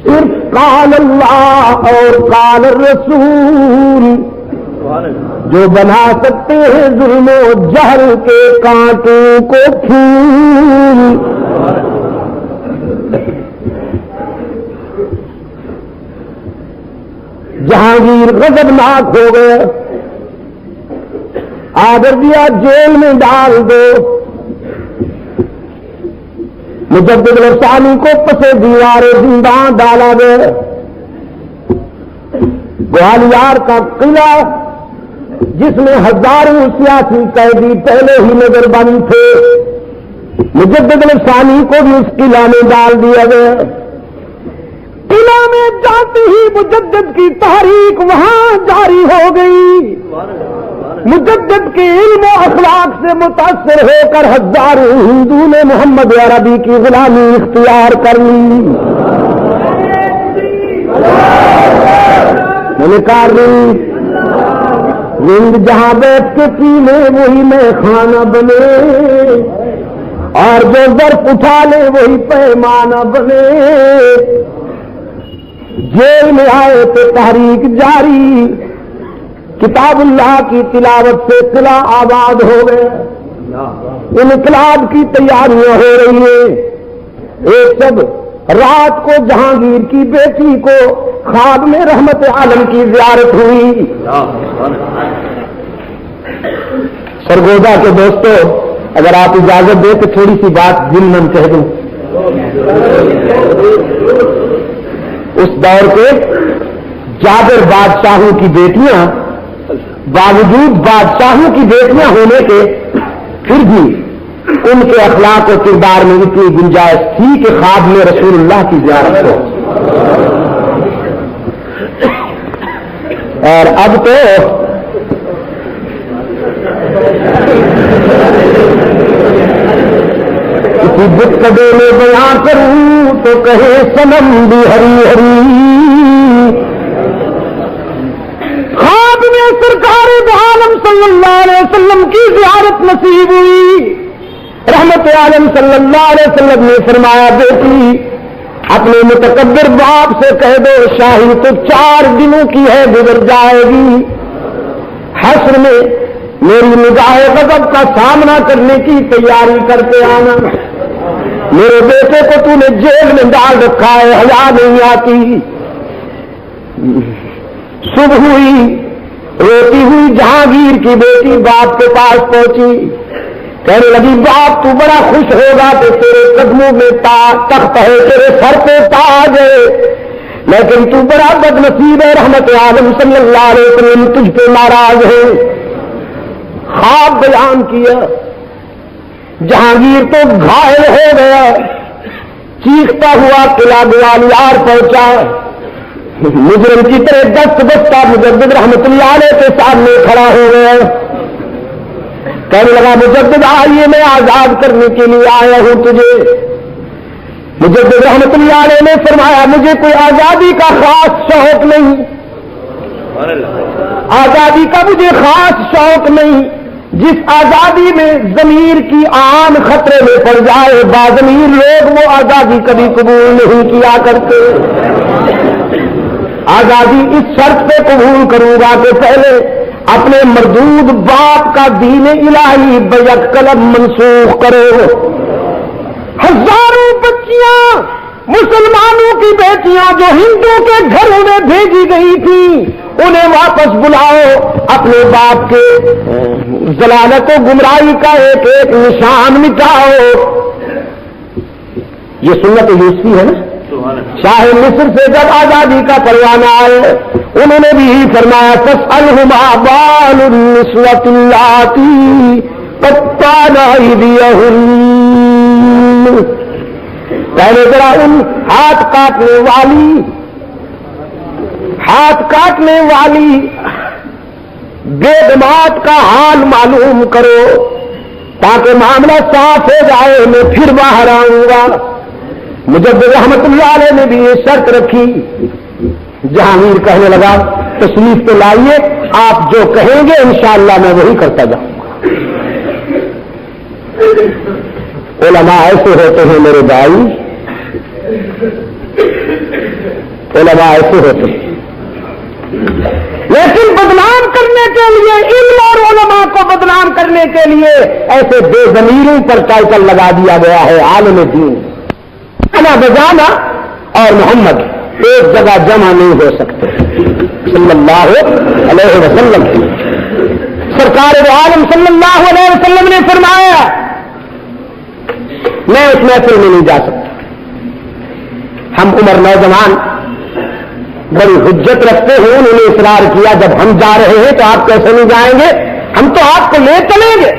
صرف قال اللہ اور قال الرسول، جو بنا سکتے ہیں ظلم و جہل کے کانٹوں کو پھول. جہانگیر غضبناک ہو گئے، آگر دیا جیل میں ڈال دو. مجدد الثانی کو پسے دیوار زندان ڈالا گیا. گوالیار کا قلعہ جس میں ہزاروں سیاسی قیدی پہلے ہی نظر بند تھے، مجدد الثانی کو بھی اس قلعہ میں ڈال دیا گیا. قلعہ میں جاتے ہی مجدد کی تحریک وہاں جاری ہو گئی. مجدد کے علم و اخلاق سے متاثر ہو کر ہزاروں ہندو نے محمد عربی کی غلامی اختیار کر لی. ملکار رند جہاں بیٹھ کے پینے وہی میں کھانا بنے، اور جو ظرف اٹھا لے وہی پیمانہ بنے. جیل میں آئے تو تحریک جاری، کتاب اللہ کی تلاوت سے قلعہ آباد ہو گئے. انقلاب کی تیاریاں ہو رہی ہیں. ایک شب رات کو جہانگیر کی بیٹی کو خواب میں رحمت عالم کی زیارت ہوئی. سرگودا کے دوستو، اگر آپ اجازت دیں تو تھوڑی سی بات دل میں کہہ دوں. اس دور کے جابر بادشاہوں کی بیٹیاں، باوجود بادشاہوں کی بیٹیاں ہونے کے پھر بھی ان کے اخلاق و کردار میں اتنی گنجائش تھی کہ خواب میں رسول اللہ کی زیارت ہو. اور اب تو کسی بت کدے میں بیان کروں تو کہے صنم بھی ہری ہری. خواب میں سرکار دو عالم صلی اللہ علیہ وسلم کی زیارت نصیب ہوئی. رحمت عالم صلی اللہ علیہ وسلم نے فرمایا، بیٹی اپنے متکبر باپ سے کہہ دو شاہی تو 4 دنوں کی ہے، گزر جائے گی. حشر میں میری نگاہ غضب کا سامنا کرنے کی تیاری کرتے آنا. میرے بیٹے کو تو نے جیل میں ڈال رکھا ہے، حیا نہیں آتی. صبح ہوئی، روتی ہوئی جہانگیر کی بیٹی باپ کے پاس پہنچی. کہنے لگی، باپ تو بڑا خوش ہوگا کہ تیرے قدموں میں تخت ہے، تیرے سر پہ تاج ہے، لیکن تو بڑا بد نصیب ہے، رحمت عالم صلی اللہ علیہ وسلم تجھ پہ ناراض ہے. خواب بیان کیا. جہانگیر تو گھائل ہو گیا، چیختا ہوا قلعہ گوالیار پہنچا. مجرم کی طرح دست بستہ مجدد رحمت اللہ علیہ کے سامنے کھڑا ہو گیا. کہنے لگا، مجدد آئیے، میں آزاد کرنے کے لیے آیا ہوں تجھے. مجدد رحمت اللہ علیہ نے فرمایا، مجھے کوئی آزادی کا خاص شوق نہیں، آزادی کا مجھے خاص شوق نہیں. جس آزادی میں ضمیر کی آن خطرے میں پڑ جائے، باضمیر لوگ وہ آزادی کبھی قبول نہیں کیا کرتے. آزادی اس شرط پہ قبول کروں گا کہ پہلے اپنے مردود باپ کا دین الہی بیک قلم منسوخ کرو. ہزاروں بچیاں، مسلمانوں کی بیٹیاں جو ہندو کے گھروں میں بھیجی گئی تھی، انہیں واپس بلاؤ، اپنے باپ کے ضلالت و گمراہی کا ایک ایک نشان مٹاؤ. یہ سنت یوسفی ہے نا. شاہ مصر سے جب آزادی کا پروانہ آئے، انہوں نے بھی فرمایا فاسألهما بال النسوة اللاتي قطعن أيديهن، پہلے ذرا ان ہاتھ کاٹنے والی بے دماد کا حال معلوم کرو تاکہ معاملہ صاف ہو جائے، میں پھر باہر آؤں گا۔ مجدد رحمت اللہ علیہ نے بھی یہ شرط رکھی۔ جہانگیر کہنے لگا تشریف تو لائیے، آپ جو کہیں گے انشاءاللہ میں وہی کرتا جاؤں گا۔ علماء ایسے ہوتے ہیں میرے بھائی، علماء ایسے ہوتے ہیں، لیکن بدنام کرنے کے لیے، علم اور علماء کو بدنام کرنے کے لیے ایسے بے ضمیروں پر ٹائٹل لگا دیا گیا ہے عالم دین۔ انا بجانا اور محمد ایک جگہ جمع نہیں ہو سکتے صلی اللہ علیہ وسلم۔ سرکار دو عالم صلی اللہ علیہ وسلم نے فرمایا میں اس محفل میں نہیں جا سکتا۔ ہم عمر نوجوان بڑی حجت رکھتے ہیں، انہوں نے اصرار کیا جب ہم جا رہے ہیں تو آپ کیسے نہیں جائیں گے، ہم تو آپ کو لے چلیں گے۔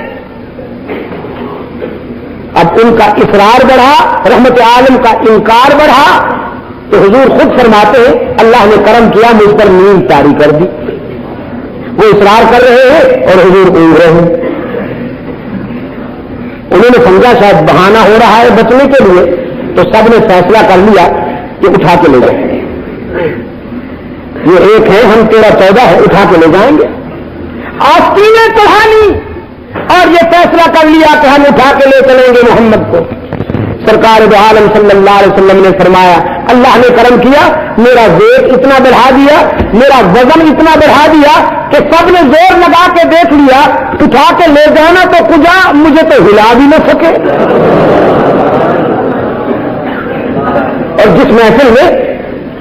اب ان کا اصرار بڑھا، رحمت عالم کا انکار بڑھا، تو حضور خود فرماتے ہیں اللہ نے کرم کیا مجھ پر نیند طاری کر دی۔ وہ اصرار کر رہے ہیں اور حضور اونگ رہے ہیں۔ انہوں نے سمجھا شاید بہانہ ہو رہا ہے بچنے کے لیے، تو سب نے فیصلہ کر لیا کہ اٹھا کے لے جائیں گے۔ یہ ایک ہے، ہم 13-14 ہے، اٹھا کے لے جائیں گے۔ آستینیں چڑھانی اور یہ فیصلہ کر لیا کہ ہم اٹھا کے لے چلیں گے محمد کو۔ سرکار دو عالم صلی اللہ علیہ وسلم نے فرمایا اللہ نے کرم کیا، میرا ویٹ اتنا بڑھا دیا، میرا وزن اتنا بڑھا دیا کہ سب نے زور لگا کے دیکھ لیا، اٹھا کے لے جانا تو کجا، مجھے تو ہلا بھی نہ سکے۔ اور جس محفل میں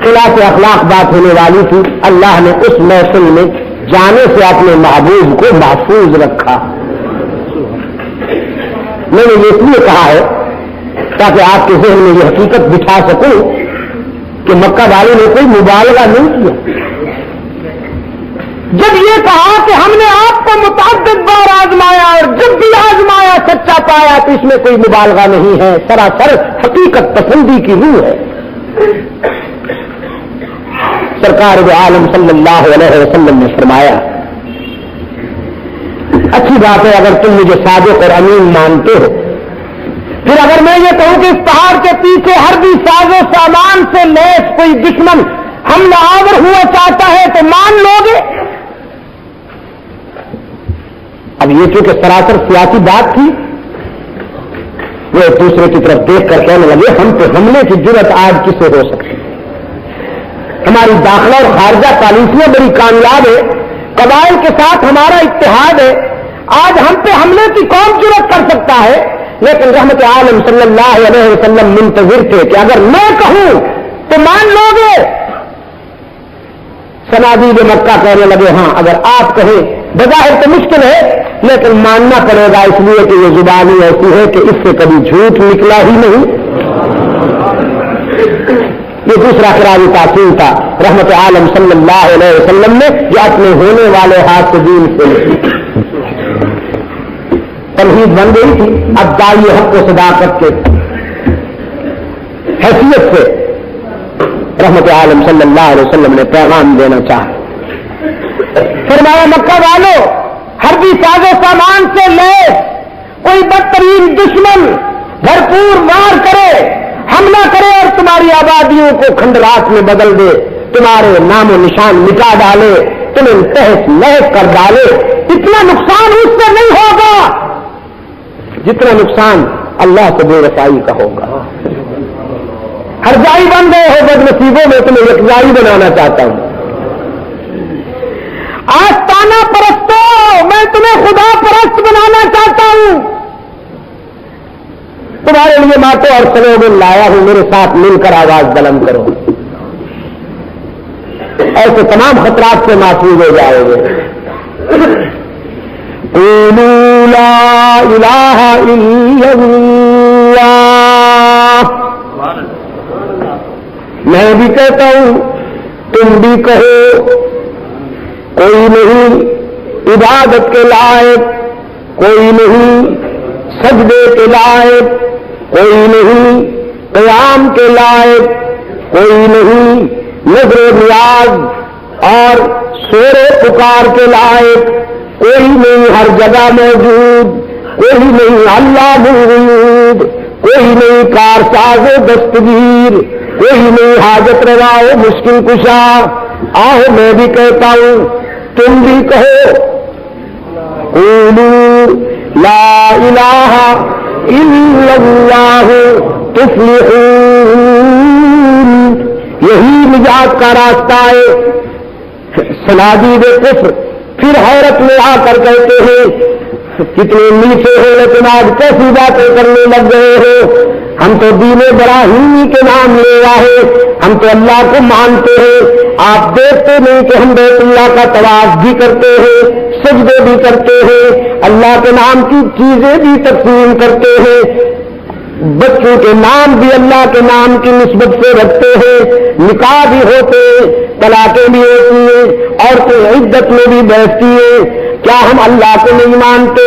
خلاف اخلاق بات ہونے والی تھی، اللہ نے اس محفل میں جانے سے اپنے محبوب کو محفوظ رکھا۔ میں نے یہ اس لیے کہا ہے تاکہ آپ کے ذہن میں یہ حقیقت بٹھا سکوں کہ مکہ والے نے کوئی مبالغہ نہیں کیا۔ جب یہ کہا کہ ہم نے آپ کو متعدد بار آزمایا اور جب بھی آزمایا سچا پایا، تو اس میں کوئی مبالغہ نہیں ہے، سراسر حقیقت پسندی کی روح ہے۔ سرکار دو عالم صلی اللہ علیہ وسلم نے فرمایا اچھی بات ہے اگر تم مجھے صادق اور امین مانتے ہو، پھر اگر میں یہ کہوں کہ اس پہاڑ کے پیچھے ہر بھی ساز و سامان سے لیس کوئی دشمن حملہ آور ہوا چاہتا ہے تو مان لو گے؟ اب یہ چونکہ سراسر سیاسی بات تھی، وہ ایک دوسرے کی طرف دیکھ کر کہنے لگے ہم پہ حملے کی جرأت آج کسے ہو سکتی؟ ہماری داخلہ اور خارجہ پالیسیاں بڑی کامیاب ہے، قبائل کے ساتھ ہمارا اتحاد ہے، آج ہم پہ حملے کی کون جرأت کر سکتا ہے؟ لیکن رحمت عالم صلی اللہ علیہ وسلم منتظر تھے کہ اگر میں کہوں تو مان لو گے؟ صنادید مکہ کہنے لگے ہاں اگر آپ کہیں، بظاہر تو مشکل ہے لیکن ماننا پڑے گا، اس لیے کہ یہ زبان ہی ایسی ہے کہ اس سے کبھی جھوٹ نکلا ہی نہیں۔ یہ دوسرا خراج تاثیر تھا رحمت عالم صلی اللہ علیہ وسلم نے جو اپنے ہونے والے ہاتھ سے دین سے تمہید بن گئی تھی۔ اب داعی حق و صداقت کے حیثیت سے رحمت عالم صلی اللہ علیہ وسلم نے پیغام دینا چاہا۔ فرمایا مکہ والو، ہر بھی ساز و سامان سے لے کوئی بدترین دشمن بھرپور وار کرے، حملہ کرے اور تمہاری آبادیوں کو کھنڈرات میں بدل دے، تمہارے نام و نشان مٹا ڈالے، تمہیں تہس نہس کر ڈالے، اتنا نقصان اس سے نہیں ہوگا جتنا نقصان اللہ سے بے وفائی کا ہوگا۔ ہر جائی بن گئے ہو بد نصیبوں میں، تمہیں یکجائی بنانا چاہتا ہوں۔ آستانہ پرستو، میں تمہیں خدا پرست بنانا چاہتا ہوں۔ تمہارے لیے ماتو اور سلوگن لایا ہوں، میرے ساتھ مل کر آواز بلند کرو، ایسے تمام خطرات سے محفوظ ہو جاؤ گے۔ قولوا لا الہ الا اللہ، میں بھی کہتا ہوں تم بھی کہو کوئی نہیں عبادت کے لائق، کوئی نہیں سجدے کے لائق، کوئی نہیں قیام کے لائق، کوئی نہیں نظر و نیاز اور شور و پکار کے لائق، کوئی نہیں ہر جگہ موجود، کوئی نہیں اللہ موجود، کوئی نہیں کارساز و دستگیر، کوئی نہیں حاجت روا و مشکل کشا۔ آؤ میں بھی کہتا ہوں، تم بھی کہو، قولوا لا الہ الا اللہ تفلحون۔ یہی نجات کا راستہ ہے۔ صنادید کفر پھر حیرت میں آ کر کہتے ہیں کتنے نیچے ہو لیکن آج کیسی باتیں کرنے لگ گئے ہو، ہم تو دین ابراہیمی کے نام لے آئے، ہم تو اللہ کو مانتے ہیں، آپ دیکھتے نہیں کہ ہم بیت اللہ کا طواف بھی کرتے ہیں، سجدے بھی کرتے ہیں، اللہ کے نام کی چیزیں بھی تقسیم کرتے ہیں، بچوں کے نام بھی اللہ کے نام کی نسبت سے رکھتے ہیں، نکاح بھی ہوتے ہیں، طلاقیں بھی ہوتی ہیں، عورتیں عدت میں بھی بیٹھتی ہیں۔ کیا ہم اللہ کو نہیں مانتے؟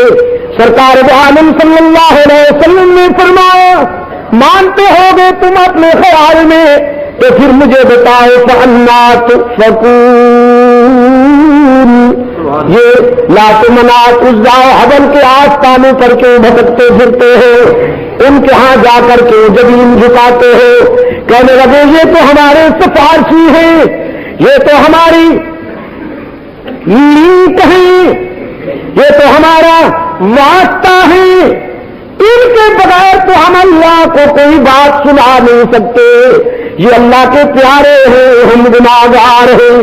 سرکار عالم صلی اللہ علیہ وسلم نے فرمایا، مانتے ہو گے تم اپنے خیال میں تو پھر مجھے بتاؤ فَأَنَّا تُؤْفَكُونَ۔ یہ لات منات عزا و حبل کے آستانوں پر کیوں بھٹکتے پھرتے ہو؟ ان کے ہاں جا کر کے زمین جھکاتے ہو؟ کہنے لگے یہ تو ہمارے سفارشی ہیں، یہ تو ہماری لنک ہے، یہ تو ہمارا واسطہ ہے، ان کے بغیر تو ہم اللہ کو کوئی بات سنا نہیں سکتے، یہ اللہ کے پیارے ہیں، ہم گناہگار ہیں،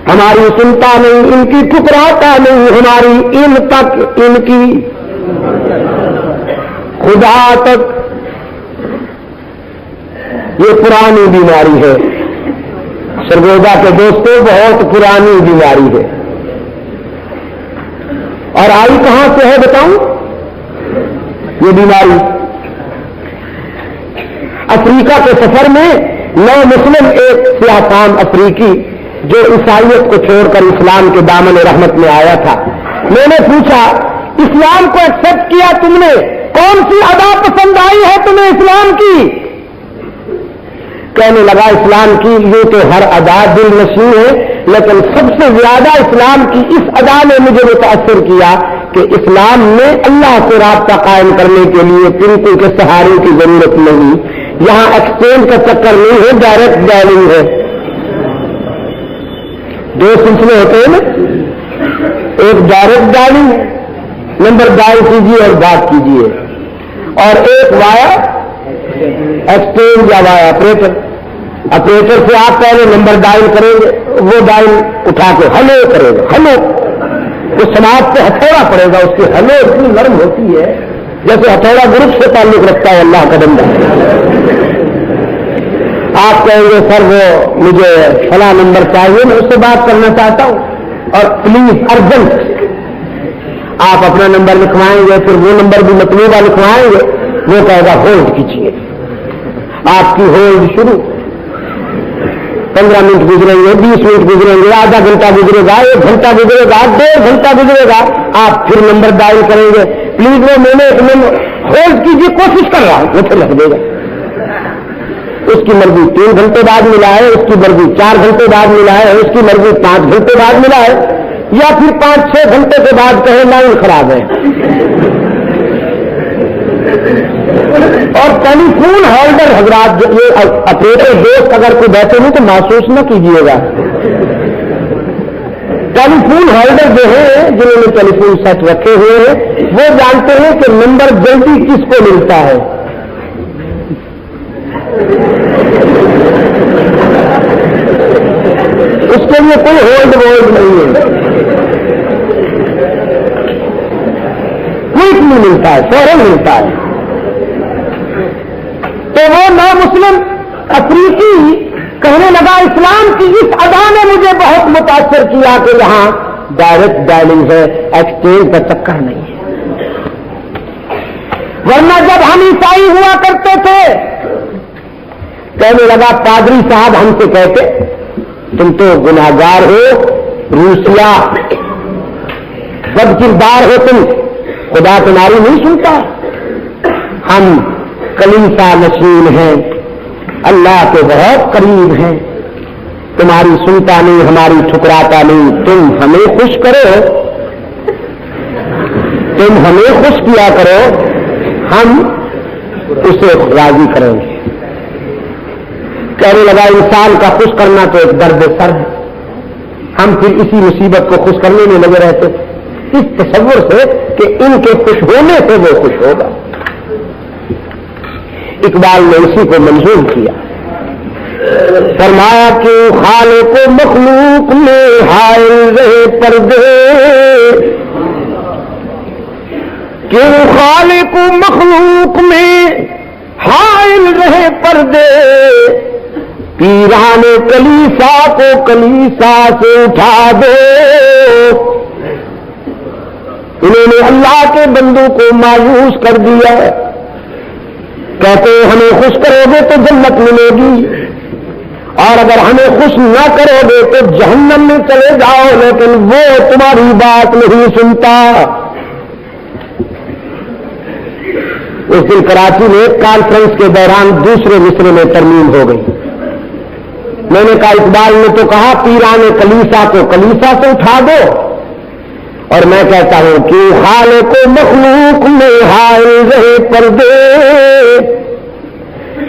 ہماری سنتا نہیں، ان کی ٹھکراتا نہیں، ہماری ان تک، ان کی خدا تک۔ یہ پرانی بیماری ہے سرگودا کے دوستوں، بہت پرانی بیماری ہے، اور آئی کہاں سے ہے بتاؤں؟ یہ بیماری افریقہ کے سفر میں نو مسلم ایک سیاہ فام افریقی جو عیسائیت کو چھوڑ کر اسلام کے دامن رحمت میں آیا تھا، میں نے پوچھا اسلام کو ایکسپٹ کیا تم نے، کون سی ادا پسند آئی ہے تمہیں اسلام کی؟ کہنے لگا اسلام کی یہ تو ہر ادا دل نشین ہے، لیکن سب سے زیادہ اسلام کی اس ادا نے مجھے متاثر کیا کہ اسلام میں اللہ سے رابطہ قائم کرنے کے لیے پنکوں کے سہارے کی ضرورت نہیں، یہاں ایکسچینج کا چکر نہیں ہے، ڈائریکٹ ڈائلنگ ہے۔ دو سلسلے ہوتے ہیں نا، ایک ڈائریکٹ ڈائلنگ ہے، نمبر ڈائل کیجیے اور بات کیجیے، اور ایک وایا ایکسچینج یا وایا آپریٹر۔ آپریٹر سے آپ پہلے نمبر ڈائل کریں گے، وہ ڈائل اٹھا کے ہلو کرے گا، ہلو، وہ سماج سے ہتھوڑا پڑے گا، اس کی ہلو اتنی نرم ہوتی ہے جیسے ہتھوڑا گروپ سے تعلق رکھتا ہے اللہ کا بندہ۔ آپ کہیں گے سر وہ مجھے فلاں نمبر چاہیے، میں اس سے بات کرنا چاہتا ہوں اور پلیز ارجنٹ، آپ اپنا نمبر لکھوائیں گے، پھر وہ نمبر بھی مطلوبہ لکھوائیں گے، وہ کہے گا ہولڈ کیجیے، آپ کی ہولڈ شروع، 15 منٹ گزریں گے، 20 منٹ گزریں گے، آدھا گھنٹہ گزرے گا، 1 گھنٹہ گزرے گا، 1.5 گھنٹہ گزرے گا، آپ پھر نمبر ڈائل کریں گے، پلیز وہ میں نے ہولڈ کیجیے، کوشش کر رہا ہوں، وہ پھر رکھ دے گا۔ اس کی مرضی 3 گھنٹے بعد ملا ہے، اس کی مرضی 4 گھنٹے بعد ملا ہے، اس کی مرضی 5 گھنٹے بعد ملا ہے، یا پھر 5-6 گھنٹے کے بعد کہے لائن خراب ہے۔ اور ٹیلی فون ہولڈر حضرات، یہ آپریٹر دوست اگر کوئی بیٹھے نہیں تو محسوس نہ کیجیے گا، ٹیلی فون ہولڈر جو ہے جنہوں نے ٹیلی فون سیٹ رکھے ہوئے ہیں وہ جانتے ہیں کہ نمبر جلدی کس کو ملتا ہے۔ اس کے لیے کوئی ہولڈ وولڈ نہیں ہے، کوئی نہیں ملتا ہے، فوراً ملتا ہے۔ تو وہ نامسلم افریقی کہنے لگا اسلام کی اس ادا نے مجھے بہت متاثر کیا کہ یہاں ڈائریکٹ ڈائلنگ ہے، ایکسچینج کا چکر نہیں ہے، ورنہ جب ہم عیسائی ہوا کرتے تھے، کہنے لگا پادری صاحب ہم سے کہتے تم تو گناہگار ہو، روسیا بد کردار ہو تم، خدا تمہاری نہیں سنتا. ہم کلیسا نشین ہیں، اللہ کے بہت قریب ہیں، تمہاری سنتا نہیں، ہماری ٹھکراتا نہیں. تم ہمیں خوش کرو، تم ہمیں خوش کیا کرو، ہم اسے راضی کریں گے. کہنے لگا انسان کا خوش کرنا تو ایک درد سر ہے. ہم پھر اسی مصیبت کو خوش کرنے میں لگے رہتے اس تصور سے کہ ان کے خوش ہونے سے وہ خوش ہوگا. اقبال نے اسی کو منظور کیا، فرمایا کہ خالق و مخلوق میں حائل رہے پردے، کہ خالق و مخلوق میں حائل رہے پردے، پیران کلیسا کو کلیسا سے اٹھا دو. انہوں نے اللہ کے بندوں کو مایوس کر دیا. کہتے ہیں ہمیں خوش کرو گے تو جنت ملے گی، اور اگر ہمیں خوش نہ کرو گے تو جہنم میں چلے جاؤ. لیکن وہ تمہاری بات نہیں سنتا. اس دن کراچی میں کانفرنس کے دوران دوسرے مصرے میں ترمیم ہو گئی. میں نے کہا اقبال نے تو کہا پیران کلیسا کو کلیسا سے اٹھا دو، اور میں کہتا ہوں کہ خالق و مخلوق میں حائل رہے پردے،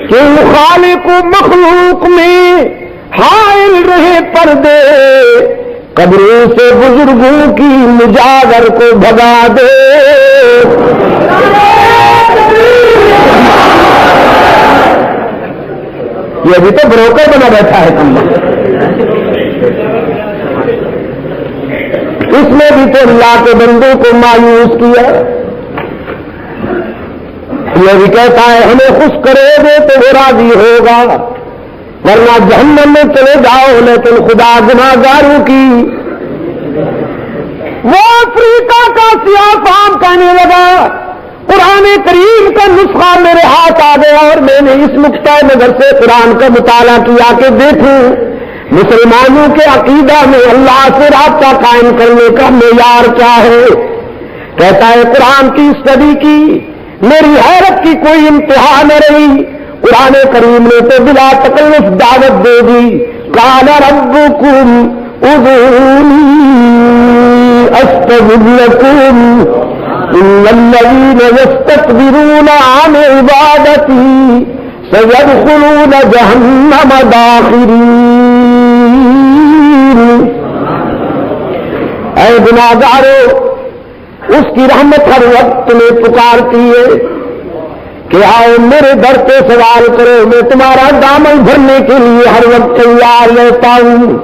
کہ خالق و مخلوق میں حائل رہے پردے، قبروں سے بزرگوں کی مجاور کو بھگا دے. یہ ابھی تو بروکر بنا بیٹھا ہے تم. اس نے بھی تو اللہ کے بندوں کو مایوس کیا. یہ بھی کہتا ہے ہمیں خوش کرے گے تو وہ راضی ہوگا، ورنہ جہنم میں چلے جاؤ. لیکن خدا گناہگاروں کی. وہ افریقہ کا سیاہ فام کہنے لگا قرآن کریم کا نسخہ میرے ہاتھ آ گیا، اور میں نے اس نقطۂ نظر سے قرآن کا مطالعہ کیا کہ دیکھوں مسلمانوں کے عقیدہ میں اللہ سے رابطہ قائم کرنے کا معیار کیا ہے. کہتا ہے قرآن کی اسٹڈی کی میری حیرت کی کوئی انتہا نہ رہی. قرآن کریم نے تو بلا تکلف دعوت دے دی. قال ربکم ادعونی استجب لکم ان الذین یستکبرون عن عبادتی سیدخلون جہنم داخرین. اے گناہگارو، اس کی رحمت ہر وقت تمہیں پکارتی ہے کہ آؤ میرے در پہ سوال کرو، میں تمہارا دامن بھرنے کے لیے ہر وقت تیار رہتا ہوں.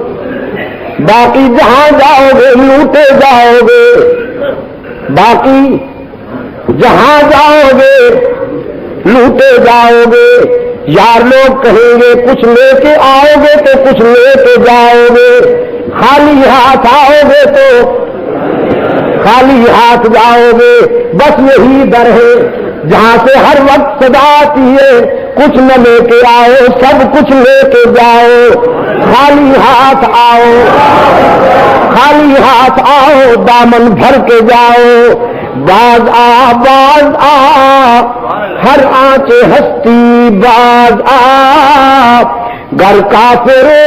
باقی جہاں جاؤ گے لوٹے جاؤ گے، باقی جہاں جاؤ گے لوٹے جاؤ گے. یار لوگ کہیں گے کچھ لے کے آؤ گے تو کچھ لے کے جاؤ گے، خالی ہاتھ آؤ گے تو خالی ہاتھ جاؤ گے. بس یہی در ہے جہاں سے ہر وقت صدا آتی ہے کچھ نہ لے کے آؤ سب کچھ لے کے جاؤ. خالی ہاتھ آؤ، خالی ہاتھ آؤ، دامن بھر کے جاؤ. باز آ باز آ ہر آنچ ہستی باز آ، گر کافرو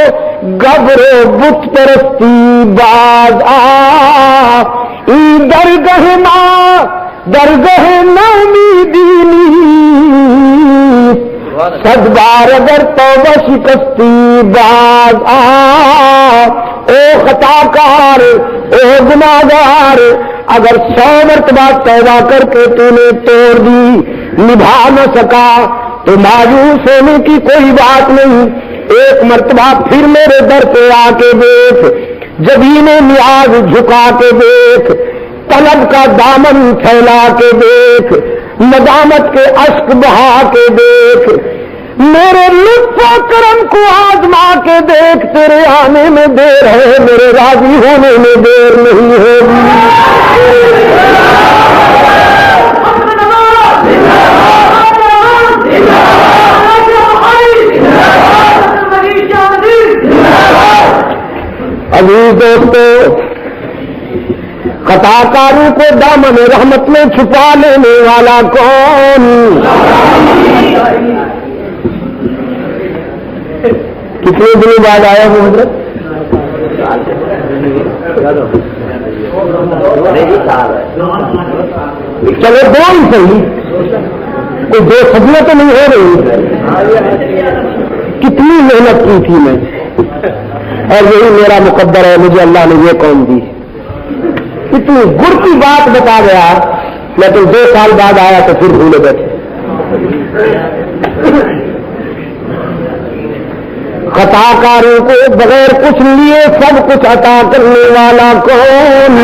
گبرو بت پرستی باز آ. ای درگہ ماں درگہ نومیدی صد بار اگر توبہ شکستی باز آ. او خطا کار او گناہگار، اگر 100 مرتبہ توبہ کر کے تو نے توڑ دی نبھا نہ سکا تو مایوس ہونے کی کوئی بات نہیں. ایک مرتبہ پھر میرے در پہ آ کے دیکھ، جبین نیاز جھکا کے دیکھ، طلب کا دامن پھیلا کے دیکھ، ندامت کے اشک بہا کے دیکھ، میرے لطف و کرم کو آزما کے دیکھ. تیرے آنے میں دیر ہے، میرے راضی ہونے میں دیر نہیں ہوگی. عزیز دوستو، خطا کاروں کو دامن رحمت میں چھپا لینے والا کون؟ کتنے دنوں بعد آیا وہ حضرت؟ چلو دو ہی صحیح، کوئی دو صدیاں تو نہیں ہو رہی. کتنی محنت کی تھی میں، اور یہی میرا مقدر ہے، مجھے اللہ نے یہ قوم دی. اتنی گر کی بات بتا گیا، لیکن 2 سال بعد آیا تو پھر بھولے بیٹھے. خطا کاروں کو بغیر کچھ لیے سب کچھ عطا کرنے والا کون؟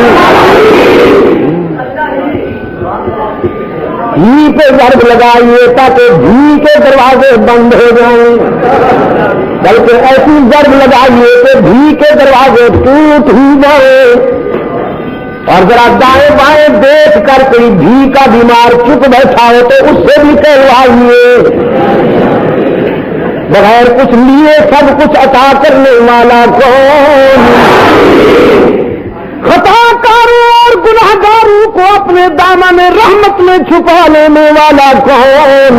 ہی پہ ضرب لگائیے تاکہ بھی کے دروازے بند ہو جائیں، بلکہ ایسی ضرب لگائیے کہ بھی کے دروازے ٹوٹ ہی جائیں. اور ذرا دائیں بائیں دیکھ کر کوئی بھی کا بیمار چپ بیٹھا ہو تو اس سے بھی کہلوائیے. بغیر کچھ لیے سب کچھ عطا کرنے والا کون؟ خطا کاروں اور گناہ گاروں کو اپنے دامن رحمت میں چھپا لینے والا کون؟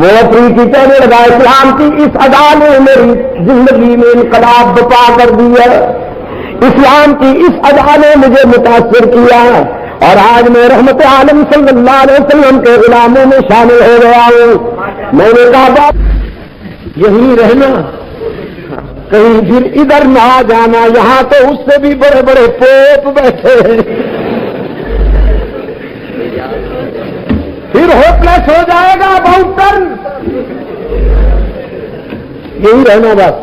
وہ اپنی کتاب لگا اسلام کی اس ادا نے میری زندگی میں انقلاب بپا کر دیا. اسلام کی اس ادا نے مجھے متاثر کیا، اور آج میں رحمت عالم صلی اللہ علیہ وسلم کے غلاموں میں شامل ہو گیا ہوں. میں نے کہا بات یہی رہنا، کہیں پھر ادھر نہ آ جانا، یہاں تو اس سے بھی بڑے بڑے پوپ بیٹھے ہیں، پھر ہوپلیس ہو جائے گا اباؤٹ ٹرن. یہی رہنا بس.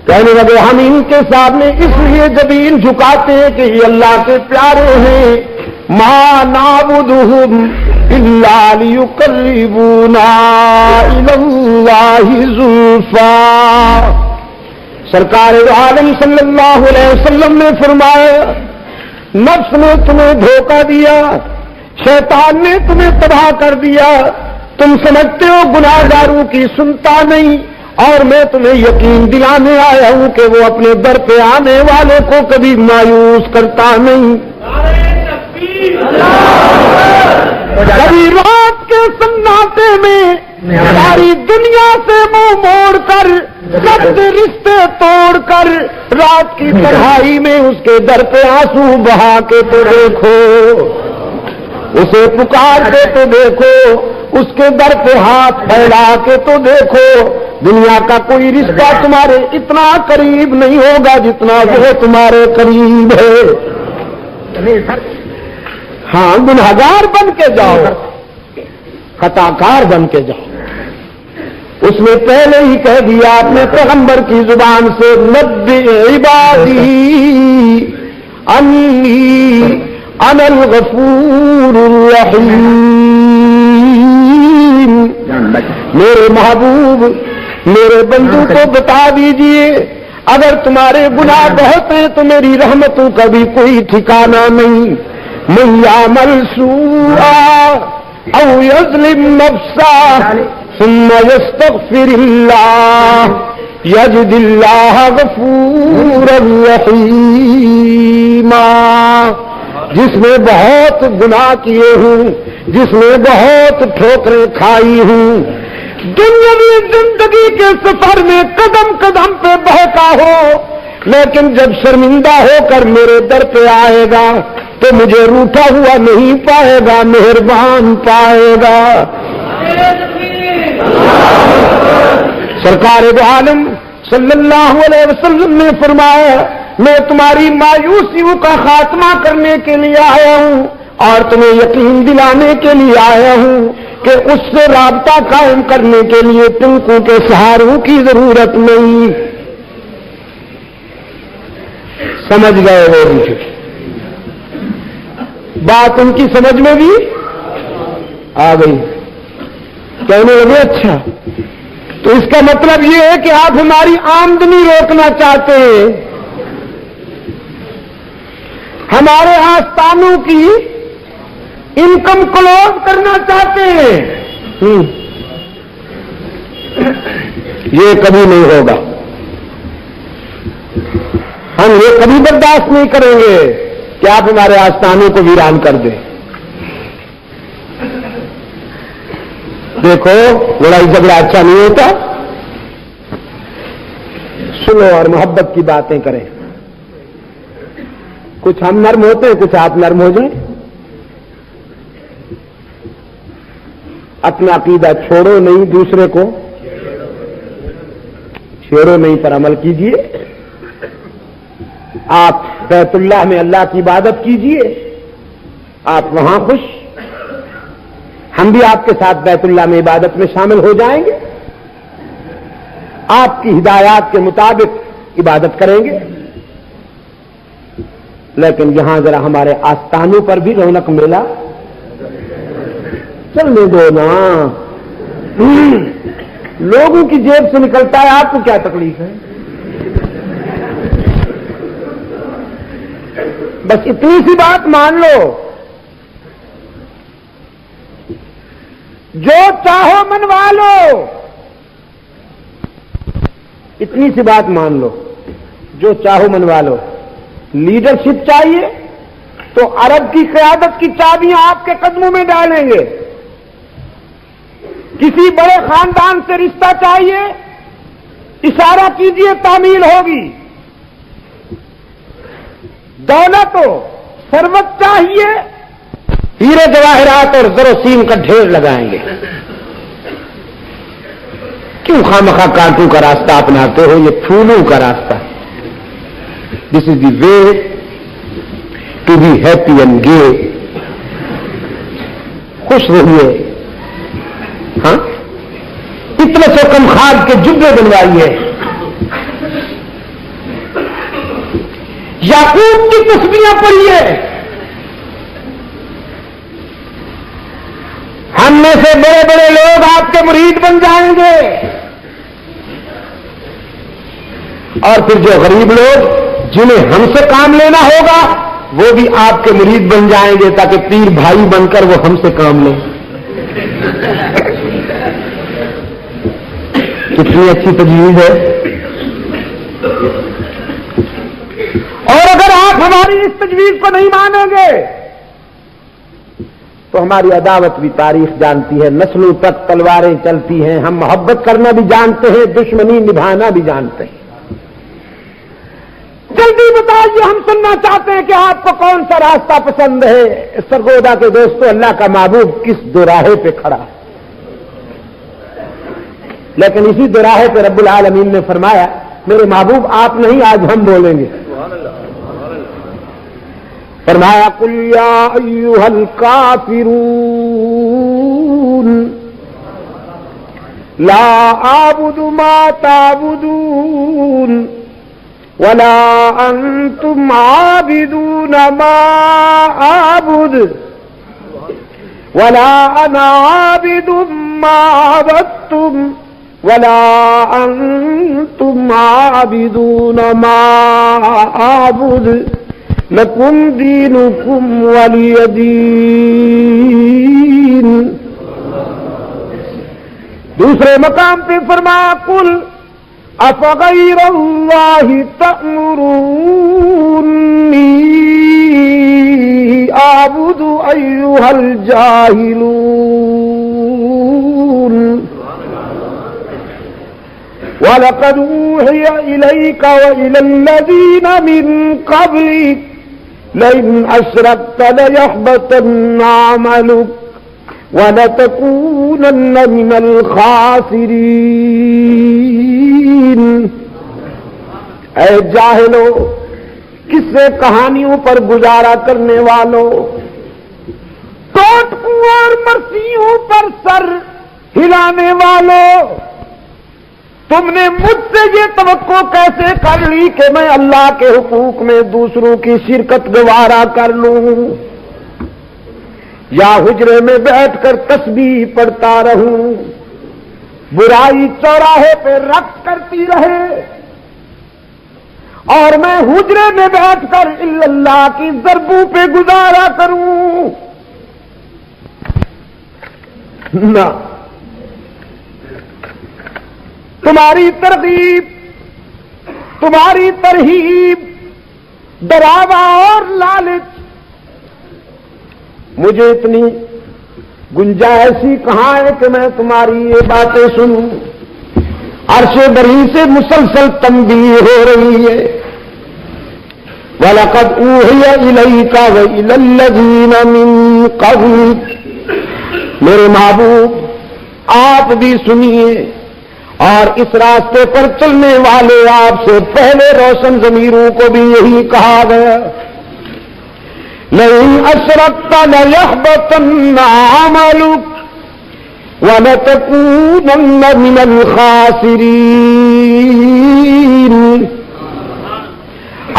کہنے لگے ہم ان کے سامنے اس لیے زمین جھکاتے ہیں کہ یہ اللہ کے پیارے ہیں. ما نعبدہم الا لیقربونا الی اللہ زلفا. سرکار عالم صلی اللہ علیہ وسلم نے فرمایا، نفس نے تمہیں دھوکہ دیا، شیطان نے تمہیں تباہ کر دیا. تم سمجھتے ہو گناہ گاروں کی سنتا نہیں، اور میں تمہیں یقین دلانے آیا ہوں کہ وہ اپنے در پہ آنے والے کو کبھی مایوس کرتا نہیں. کبھی رات کے سناٹے میں ساری دنیا سے منہ موڑ کر، سب سے رشتے توڑ کر، رات کی تنہائی میں اس کے در پہ آنسو بہا کے تو دیکھو، اسے پکار کے تو دیکھو، اس کے در پہ ہاتھ پھیلا کے تو دیکھو. دنیا کا کوئی رشتہ تمہارے اتنا قریب نہیں ہوگا جتنا وہ تمہارے قریب ہے. ہاں گنہگار بن کے جاؤ، خطا کار بن کے جاؤ. اس نے پہلے ہی کہہ دیا اپنے پیغمبر کی زبان سے، نبئ عبادی انی انا الغفور الرحیم. میرے محبوب، میرے بندو کو بتا دیجئے، اگر تمہارے گناہ بہت ہیں تو میری رحمتوں کا بھی کوئی ٹھکانہ نہیں. من یعمل سوءا او یظلم نفسا ثم یستغفر اللہ یجد اللہ غفورا رحیما. جس نے بہت گناہ کیے ہوں، جس نے بہت ٹھوکریں کھائی ہوں، دنیاوی زندگی کے سفر میں قدم قدم پہ بہتا ہو، لیکن جب شرمندہ ہو کر میرے در پہ آئے گا تو مجھے روٹھا ہوا نہیں پائے گا، مہربان پائے گا. سرکار دو عالم صلی اللہ علیہ وسلم نے فرمایا، میں تمہاری مایوسیوں کا خاتمہ کرنے کے لیے آیا ہوں اور تمہیں یقین دلانے کے لیے آیا ہوں کہ اس سے رابطہ قائم کرنے کے لیے تم کو کے سہاروں کی ضرورت نہیں. سمجھ گئے وہ مجھے بات، ان کی سمجھ میں بھی آ گئی. کہنے لگے اچھا تو اس کا مطلب یہ ہے کہ آپ ہماری آمدنی روکنا چاہتے ہیں، ہمارے آستانوں کی انکم کلوز کرنا چاہتے ہیں. یہ کبھی نہیں ہوگا. ہم یہ کبھی برداشت نہیں کریں گے کہ آپ ہمارے آستانوں کو ویران کر دیں. دیکھو لڑائی جھگڑا اچھا نہیں ہوتا. سنو اور محبت کی باتیں کریں. کچھ ہم نرم ہوتے ہیں, کچھ آپ نرم ہو جائیں. اپنا عقیدہ چھوڑو نہیں, دوسرے کو چھیڑو نہیں, پر عمل کیجیے. آپ بیت اللہ میں اللہ کی عبادت کیجیے, آپ وہاں خوش, ہم بھی آپ کے ساتھ بیت اللہ میں عبادت میں شامل ہو جائیں گے. آپ کی ہدایات کے مطابق عبادت کریں گے. لیکن یہاں ذرا ہمارے آستانوں پر بھی رونق میلہ چلنے دو نا. لوگوں کی جیب سے نکلتا ہے, آپ کو کیا تکلیف ہے؟ بس اتنی سی بات مان لو, جو چاہو منوا لو. اتنی سی بات مان لو, جو چاہو منوا لو. لیڈرشپ چاہیے تو عرب کی قیادت کی چابیاں آپ کے قدموں میں ڈالیں گے. کسی بڑے خاندان سے رشتہ چاہیے, اشارہ کیجیے تعمیل ہوگی. دولت و ثروت چاہیے, ہیرے جواہرات اور زر و سیم کا ڈھیر لگائیں گے. کیوں خامخواہ کانٹوں کا راستہ اپناتے ہو؟ یہ پھولوں کا راستہ ہے. This is the way to be happy and گے. خوش رہیے. ہاں, اتنے سے کم کھاد کے جبے بنوائیے. یعقوب کی تسبیحاں پڑھیے. ہم میں سے بڑے بڑے لوگ آپ کے مرید بن جائیں گے, اور پھر جو غریب لوگ جنہیں ہم سے کام لینا ہوگا وہ بھی آپ کے مرید بن جائیں گے, تاکہ پیر بھائی بن کر وہ ہم سے کام لیں. کتنی اچھی تجویز ہے. اور اگر آپ ہماری اس تجویز کو نہیں مانیں گے تو ہماری عداوت بھی تاریخ جانتی ہے, نسلوں تک تلواریں چلتی ہیں. ہم محبت کرنا بھی جانتے ہیں, دشمنی نبھانا بھی جانتے ہیں. جلدی بتائیے, ہم سننا چاہتے ہیں کہ آپ کو کون سا راستہ پسند ہے. سرگودا کے دوستوں, اللہ کا محبوب کس دوراہے پہ کھڑا ہے؟ لیکن اسی دوراہے پہ رب العالمین نے فرمایا, میرے محبوب آپ نہیں, آج ہم بولیں گے. فرمایا, قل یا ایھا الکافرون لا اعبد ما تعبدون ولا انتم عابدون ما اعبد ولا انا عابد ما عبدتم ولا انتم عابدون ما اعبد لکم دینکم ولی دین. دوسرے مقام پہ فرمایا, قل افغیر اللہ تأمرونی اعبد ایھا الجاہلون وَلَقَدْ أُوحِيَ إِلَيْكَ وَإِلَى الَّذِينَ مِنْ قَبْلِكَ لَئِنْ أَشْرَكْتَ لَيَحْبَطَنَّ عَمَلُكَ وَلَتَكُونَنَّ مِنَ الْخَاسِرِينَ. اے جاہلو, قصے کہانیوں پر گزارا کرنے والوں, ٹوٹکوں اور مرثیوں پر سر ہلانے والوں, تم نے مجھ سے یہ توقع کیسے کر لی کہ میں اللہ کے حقوق میں دوسروں کی شرکت گوارا کر لوں, یا حجرے میں بیٹھ کر تسبیح پڑھتا رہوں, برائی چوراہے پہ رقص کرتی رہے, اور میں حجرے میں بیٹھ کر اللہ کی ضربوں پہ گزارا کروں؟ نہ. تمہاری ترغیب، تمہاری ترہیب، ڈراوا اور لالچ، مجھے اتنی گنجائش ہی کہاں ہے کہ میں تمہاری یہ باتیں سنوں؟ عرش بری سے مسلسل تنبیہ ہو رہی ہے، وَلَقَدْ أُوحِيَ إِلَيْكَ وَإِلَى الَّذِينَ مِن قَبْلِكَ، میرے محبوب آپ بھی سنیے، اور اس راستے پر چلنے والے آپ سے پہلے روشن ضمیروں کو بھی یہی کہا گیا، لَئِنْ أَشْرَكْتَ لَيَحْبَطَنَّ عَمَلُكَ وَلَتَكُونَنَّ مِنَ الْخَاسِرِينَ۔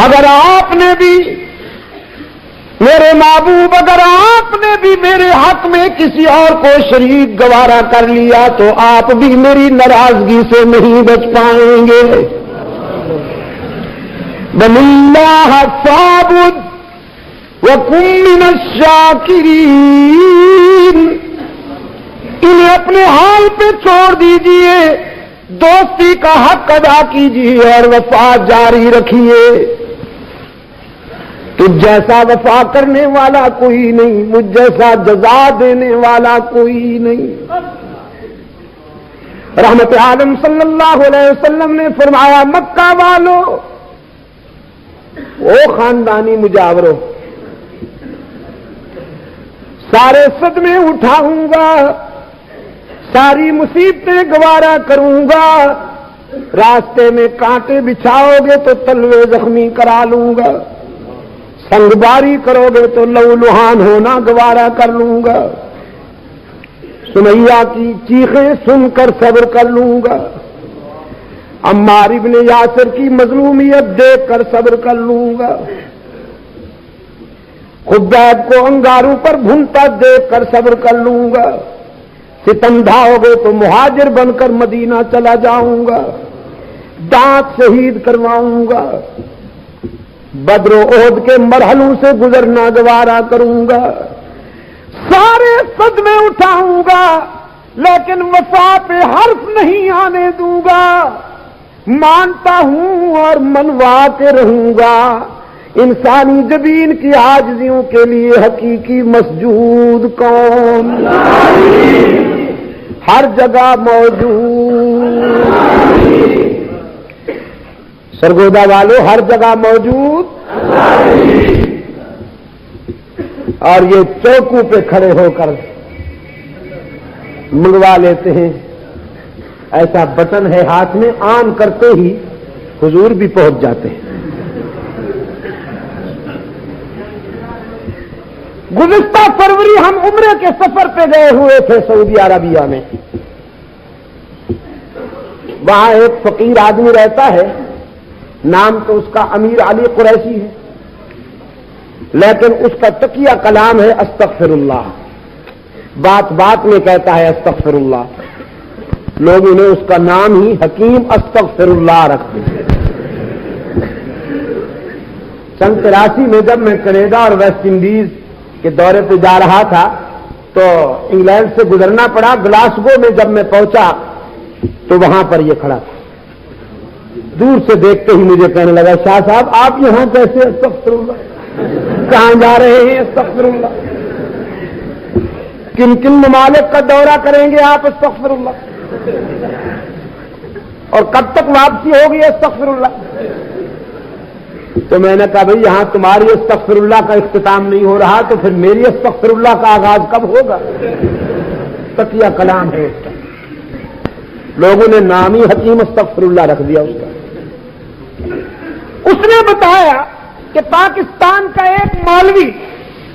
اگر آپ نے بھی میرے محبوب، اگر آپ نے بھی میرے حق میں کسی اور کو شریک گوارا کر لیا تو آپ بھی میری ناراضگی سے نہیں بچ پائیں گے۔ بَلِ اللَّهَ فَاعْبُدْ وَكُن مِّنَ الشَّاكِرِينَ، انہیں اپنے حال پہ چھوڑ دیجئے، دوستی کا حق ادا کیجیے اور وفا جاری رکھیے۔ تجھ جیسا وفا کرنے والا کوئی نہیں، مجھ جیسا جزا دینے والا کوئی نہیں۔ رحمت عالم صلی اللہ علیہ وسلم نے فرمایا، مکہ والو، او خاندانی مجاورو، سارے صدمے اٹھاؤں گا، ساری مصیبتیں گوارا کروں گا، راستے میں کانٹے بچھاؤ گے تو تلوے زخمی کرا لوں گا، سنگ باری کرو گے تو لہو لہان ہونا گوارا کر لوں گا، سمیہ کی چیخیں سن کر صبر کر لوں گا، عمار ابن یاسر کی مظلومیت دیکھ کر صبر کر لوں گا، خبیب کو انگاروں پر بھونتا دیکھ کر صبر کر لوں گا، ستم ڈھاؤ گے تو مہاجر بن کر مدینہ چلا جاؤں گا، دانت شہید کرواؤں گا، بدر و احد کے مرحلوں سے گزرنا گوارا کروں گا، سارے صدمے اٹھاؤں گا، لیکن وفا پہ حرف نہیں آنے دوں گا، مانتا ہوں اور منوا کے رہوں گا۔ انسانی جبین کی عاجزیوں کے لیے حقیقی مسجود کون؟ ہر جگہ موجود، سرگودا والوں ہر جگہ موجود، اور یہ چوکوں پہ کھڑے ہو کر منگوا لیتے ہیں، ایسا بٹن ہے ہاتھ میں، آن کرتے ہی حضور بھی پہنچ جاتے ہیں۔ گزشتہ فروری ہم عمرے کے سفر پہ گئے ہوئے تھے سعودی عربیہ میں، وہاں ایک فقیر آدمی رہتا ہے، نام تو اس کا امیر علی قریشی ہے، لیکن اس کا تقیہ کلام ہے استغفر اللہ، بات بات میں کہتا ہے استغفر اللہ، لوگوں نے اس کا نام ہی حکیم استغفر اللہ رکھ دیا۔ سن 83 میں جب میں کینیڈا اور ویسٹ انڈیز کے دورے پہ جا رہا تھا تو انگلینڈ سے گزرنا پڑا، گلاسگو میں جب میں پہنچا تو وہاں پر یہ کھڑا تھا، دور سے دیکھتے ہی مجھے کہنے لگا، شاہ صاحب آپ یہاں کیسے؟ استغفر اللہ، کہاں جا رہے ہیں؟ استغفر اللہ، کن کن ممالک کا دورہ کریں گے آپ؟ استغفر اللہ، اور کب تک واپسی ہوگی؟ استغفر اللہ۔ تو میں نے کہا بھئی یہاں تمہاری استغفر اللہ کا اختتام نہیں ہو رہا تو پھر میری استغفر اللہ کا آغاز کب ہوگا؟ تقیہ کلام ہے اس کا، لوگوں نے نام ہی حکیم استغفر اللہ رکھ دیا اس کا۔ اس نے بتایا کہ پاکستان کا ایک مولوی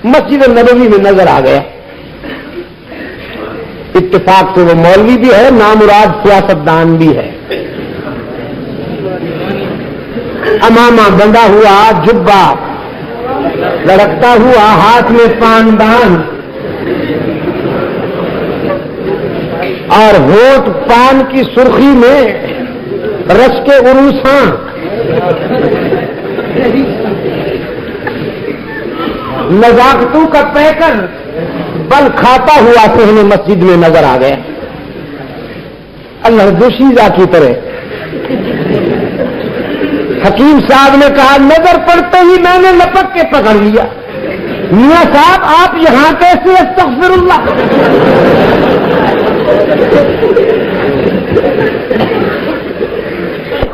مسجد نبوی میں نظر آ گیا، اتفاق سے وہ مولوی بھی ہے، نامراد سیاستدان بھی ہے، امامہ بندھا ہوا، جبہ لڑکتا ہوا، ہاتھ میں پاندان، اور ہونٹ پان کی سرخی میں رس کے عروساں، نزاکتوں کا پیکر بل کھاتا ہوا صحن مسجد میں نظر آ گیا۔ اللہ دوشیزہ کی طرح۔ حکیم صاحب نے کہا نظر پڑتے ہی میں نے لپک کے پکڑ لیا۔ میاں صاحب آپ یہاں کیسے؟ استغفر اللہ۔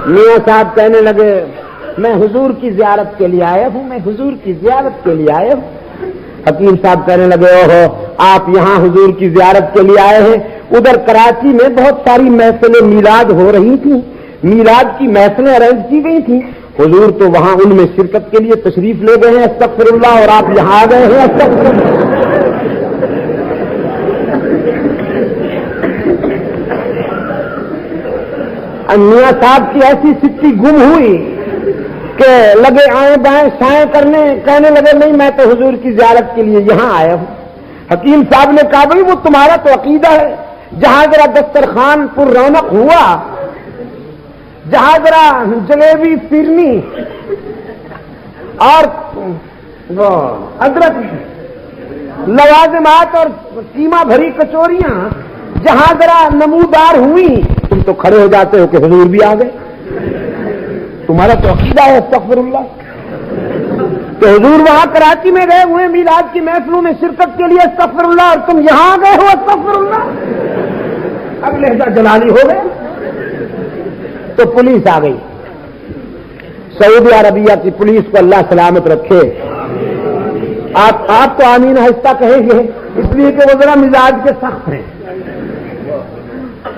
میاں صاحب کہنے لگے میں حضور کی زیارت کے لیے آیا ہوں، میں حضور کی زیارت کے لیے آیا ہوں۔ حکیم صاحب کہنے لگے اوہو آپ یہاں حضور کی زیارت کے لیے آئے ہیں؟ ادھر کراچی میں بہت ساری محفلیں میلاد ہو رہی تھیں، میلاد کی محفلیں ارینج کی گئی تھیں، حضور تو وہاں ان میں شرکت کے لیے تشریف لے گئے ہیں، استغفر اللہ، اور آپ یہاں آ گئے ہیں، استغفر اللہ۔ میاں صاحب کی ایسی سچی گم ہوئی کہ لگے آئیں بائیں سائیں کرنے، کہنے لگے نہیں میں تو حضور کی زیارت کے لیے یہاں آیا ہوں۔ حکیم صاحب نے کہا بھائی وہ تمہارا تو عقیدہ ہے، جہاں ذرا دسترخوان پر رونق ہوا، جہاں ذرا جلیبی فرنی اور وہ ادرک لوازمات اور قیمہ بھری کچوریاں جہاں ذرا نمودار ہوئی، تم تو کھڑے ہو جاتے ہو کہ حضور بھی آ گئے، تمہارا تو عقیدہ ہے، استغفر اللہ۔ تو حضور وہاں کراچی میں گئے ہوئے میلاد کی محفلوں میں شرکت کے لیے، استغفر اللہ، اور تم یہاں گئے ہو، استغفر اللہ۔ اب لہجہ جلالی ہو گئے تو پولیس آ گئی، سعودی عربیہ کی پولیس کو اللہ سلامت رکھے۔ آپ تو آمین آہستہ کہیں گے اس لیے کہ وہ ذرا مزاج کے سخت ہیں،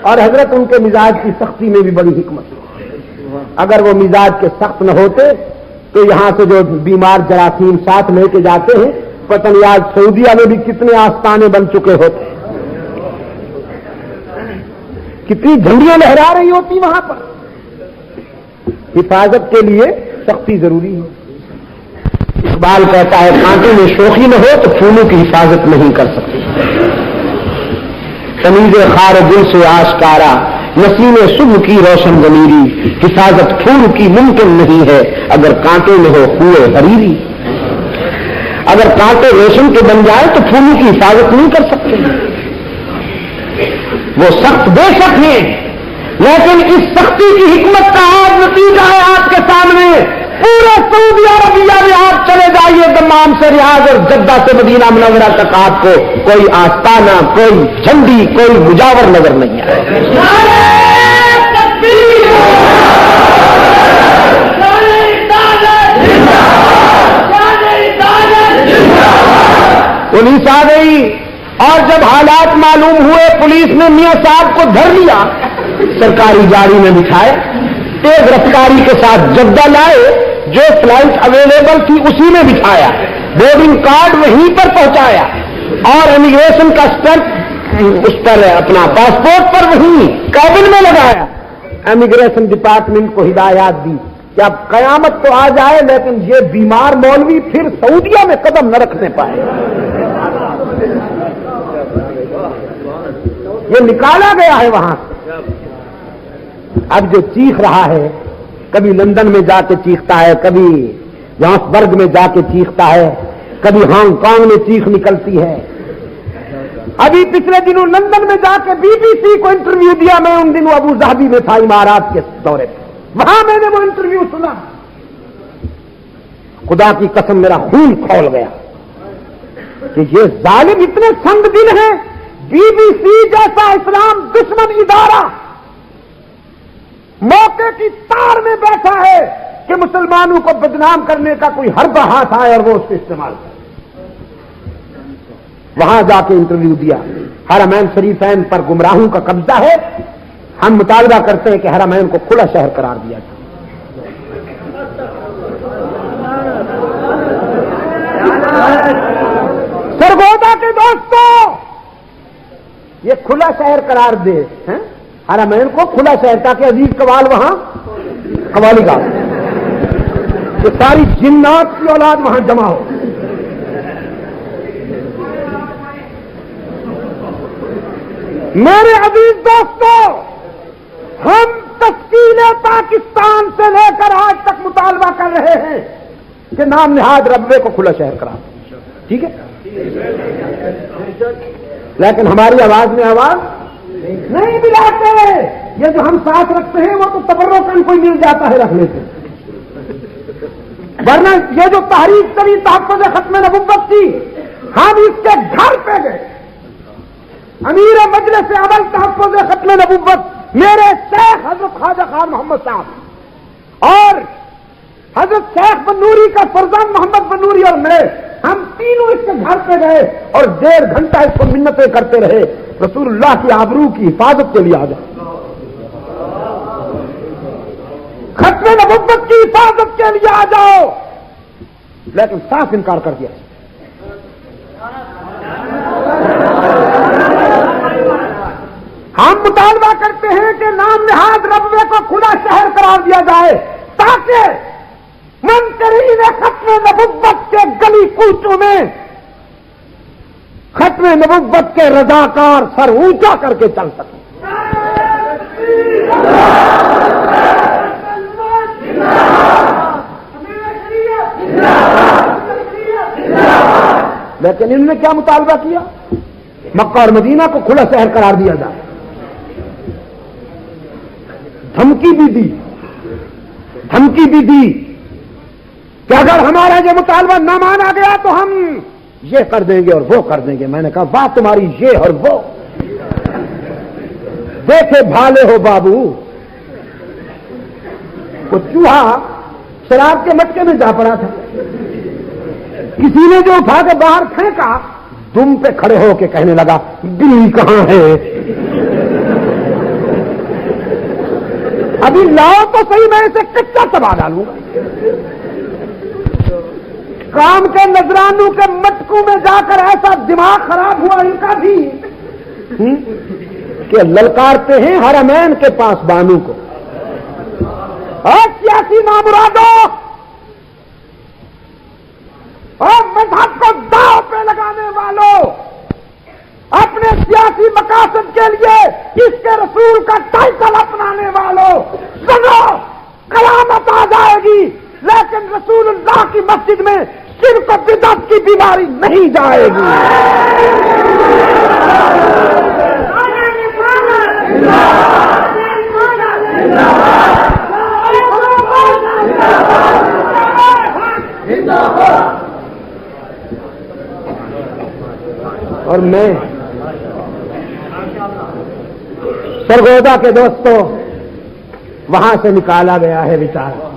اور حضرت ان کے مزاج کی سختی میں بھی بڑی حکمت ہے۔ اگر وہ مزاج کے سخت نہ ہوتے تو یہاں سے جو بیمار جراثیم ساتھ لے کے جاتے ہیں، پتہ نہیں آج سعودیہ میں بھی کتنے آستانے بن چکے ہوتے، کتنی جھنڈیاں لہرا رہی ہوتی وہاں پر۔ حفاظت کے لیے سختی ضروری ہے۔ اقبال کہتا ہے کانٹوں میں شوخی نہ ہو تو پھولوں کی حفاظت نہیں کر سکتی۔ تمیز خار و گل سے آشکارا نسیم صبح کی روشن ضمیری، حفاظت پھول کی ممکن نہیں ہے اگر کانٹے میں ہو خوئے حریری۔ اگر کانٹے ریشم کے بن جائے تو پھولوں کی حفاظت نہیں کر سکتے۔ وہ سخت بے شک ہیں، لیکن اس سختی کی حکمت کا آج نتیجہ ہے آپ کے سامنے۔ پورے سعودی عربیہ میں آپ چلے جائیے، دمام سے ریاض اور جدہ سے مدینہ منورہ تک آپ کو کوئی آستانہ، کوئی جھنڈی، کوئی مجاور نظر نہیں آئے۔ پولیس آ گئی، اور جب حالات معلوم ہوئے پولیس نے میاں صاحب کو دھر لیا، سرکاری گاڑی میں بٹھائے، تیز رفتاری کے ساتھ جدہ لائے، جو فلائٹ اویلیبل تھی اسی میں بٹھایا، بورڈنگ کارڈ وہیں پر پہنچایا، اور امیگریشن کا اسٹیمپ اس پر اپنا پاسپورٹ پر وہیں کیبن میں لگایا۔ امیگریشن ڈپارٹمنٹ کو ہدایات دی کہ اب قیامت تو آ جائے لیکن یہ بیمار مولوی پھر سعودیہ میں قدم نہ رکھنے پائے۔ یہ نکالا گیا ہے وہاں سے۔ اب جو چیخ رہا ہے، کبھی لندن میں جا کے چیختا ہے، کبھی جوہانسبرگ میں جا کے چیختا ہے، کبھی ہانگ کانگ میں چیخ نکلتی ہے۔ ابھی پچھلے دنوں لندن میں جا کے BBC کو انٹرویو دیا، میں ان دنوں ابو ظہبی میں تھا امارات کے دورے پہ، وہاں میں نے وہ انٹرویو سنا، خدا کی قسم میرا خون کھول گیا کہ یہ ظالم اتنے سنگ دل ہیں۔ BBC جیسا اسلام دشمن ادارہ موقع کی تار میں بیٹھا ہے کہ مسلمانوں کو بدنام کرنے کا کوئی حربہ ہاتھ آئے اور وہ اس کو استعمال کرے۔ وہاں جا کے انٹرویو دیا۔ حرمین شریفین پر گمراہوں کا قبضہ ہے، ہم مطالبہ کرتے ہیں کہ حرمین کو کھلا شہر قرار دیا جائے۔ سرگودا کے دوستوں، یہ کھلا شہر قرار دے حرمین کو، کھلا شہر، تاکہ عزیز قوال وہاں قوالی گاہ، یہ ساری جنات کی اولاد وہاں جمع ہو۔ میرے عزیز دوستوں، ہم تشکیل پاکستان سے لے کر آج تک مطالبہ کر رہے ہیں کہ نام نہاد ربوے کو کھلا شہر کرا دیں، ٹھیک ہے، لیکن ہماری آواز میں آواز نہیں ملاتے۔ یہ جو ہم ساتھ رکھتے ہیں وہ تو تبرکاً کوئی مل جاتا ہے رکھنے سے، ورنہ یہ جو تحریک کری تحفظ ختم نبوت کی، ہم اس کے گھر پہ گئے، امیر مجلس اول تحفظ ختم نبوت میرے شیخ حضرت خواجہ خان محمد صاحب اور حضرت شیخ بنوری کا فرزند محمد بنوری اور میں، ہم تینوں اس کے گھر پہ گئے اور 1.5 گھنٹہ اس کو منتیں کرتے رہے، رسول اللہ کی آبرو کی حفاظت کے لیے آ جائے، ختم نبوت کی حفاظت کے لیے آ جاؤ، لیکن صاف انکار کر دیا۔ ہم مطالبہ کرتے ہیں کہ نام نہاد ربوے کو کھلا شہر قرار دیا جائے تاکہ منکرین ختم نبوت کے گلی کوچوں میں ختم نبوت کے رضاکار سر اونچا کر کے چل سکیں۔ لیکن انہوں نے کیا مطالبہ کیا؟ مکہ اور مدینہ کو کھلا شہر قرار دیا جائے، دھمکی بھی دی کہ اگر ہمارا یہ مطالبہ نہ مانا گیا تو ہم یہ کر دیں گے اور وہ کر دیں گے۔ میں نے کہا بات تمہاری یہ اور وہ، دیکھے بھالے ہو بابو، وہ چوہا شراب کے مٹکے میں جا پڑا تھا، کسی نے جو اٹھا کے باہر پھینکا، دم پہ کھڑے ہو کے کہنے لگا بلی کہاں ہے؟ ابھی لاؤ تو صحیح، میں اسے کچا چبا ڈالوں گا۔ کام کے نذرانوں کے مٹکوں میں جا کر ایسا دماغ خراب ہوا ان کا بھی کہ للکارتے ہیں حرمین کے پاس بانو کو۔ اور سیاسی نامرادوں اور مذہب کو داؤ پہ لگانے والوں، اپنے سیاسی مقاصد کے لیے اس کے رسول کا ٹائٹل اپنانے والوں، سنو، قیامت آ جائے گی لیکن رسول اللہ کی مسجد میں شرک و بدعت کی بیماری نہیں جائے گی۔ اور میں سرگودا کے دوستوں، وہاں سے نکالا گیا ہے بیچارہ،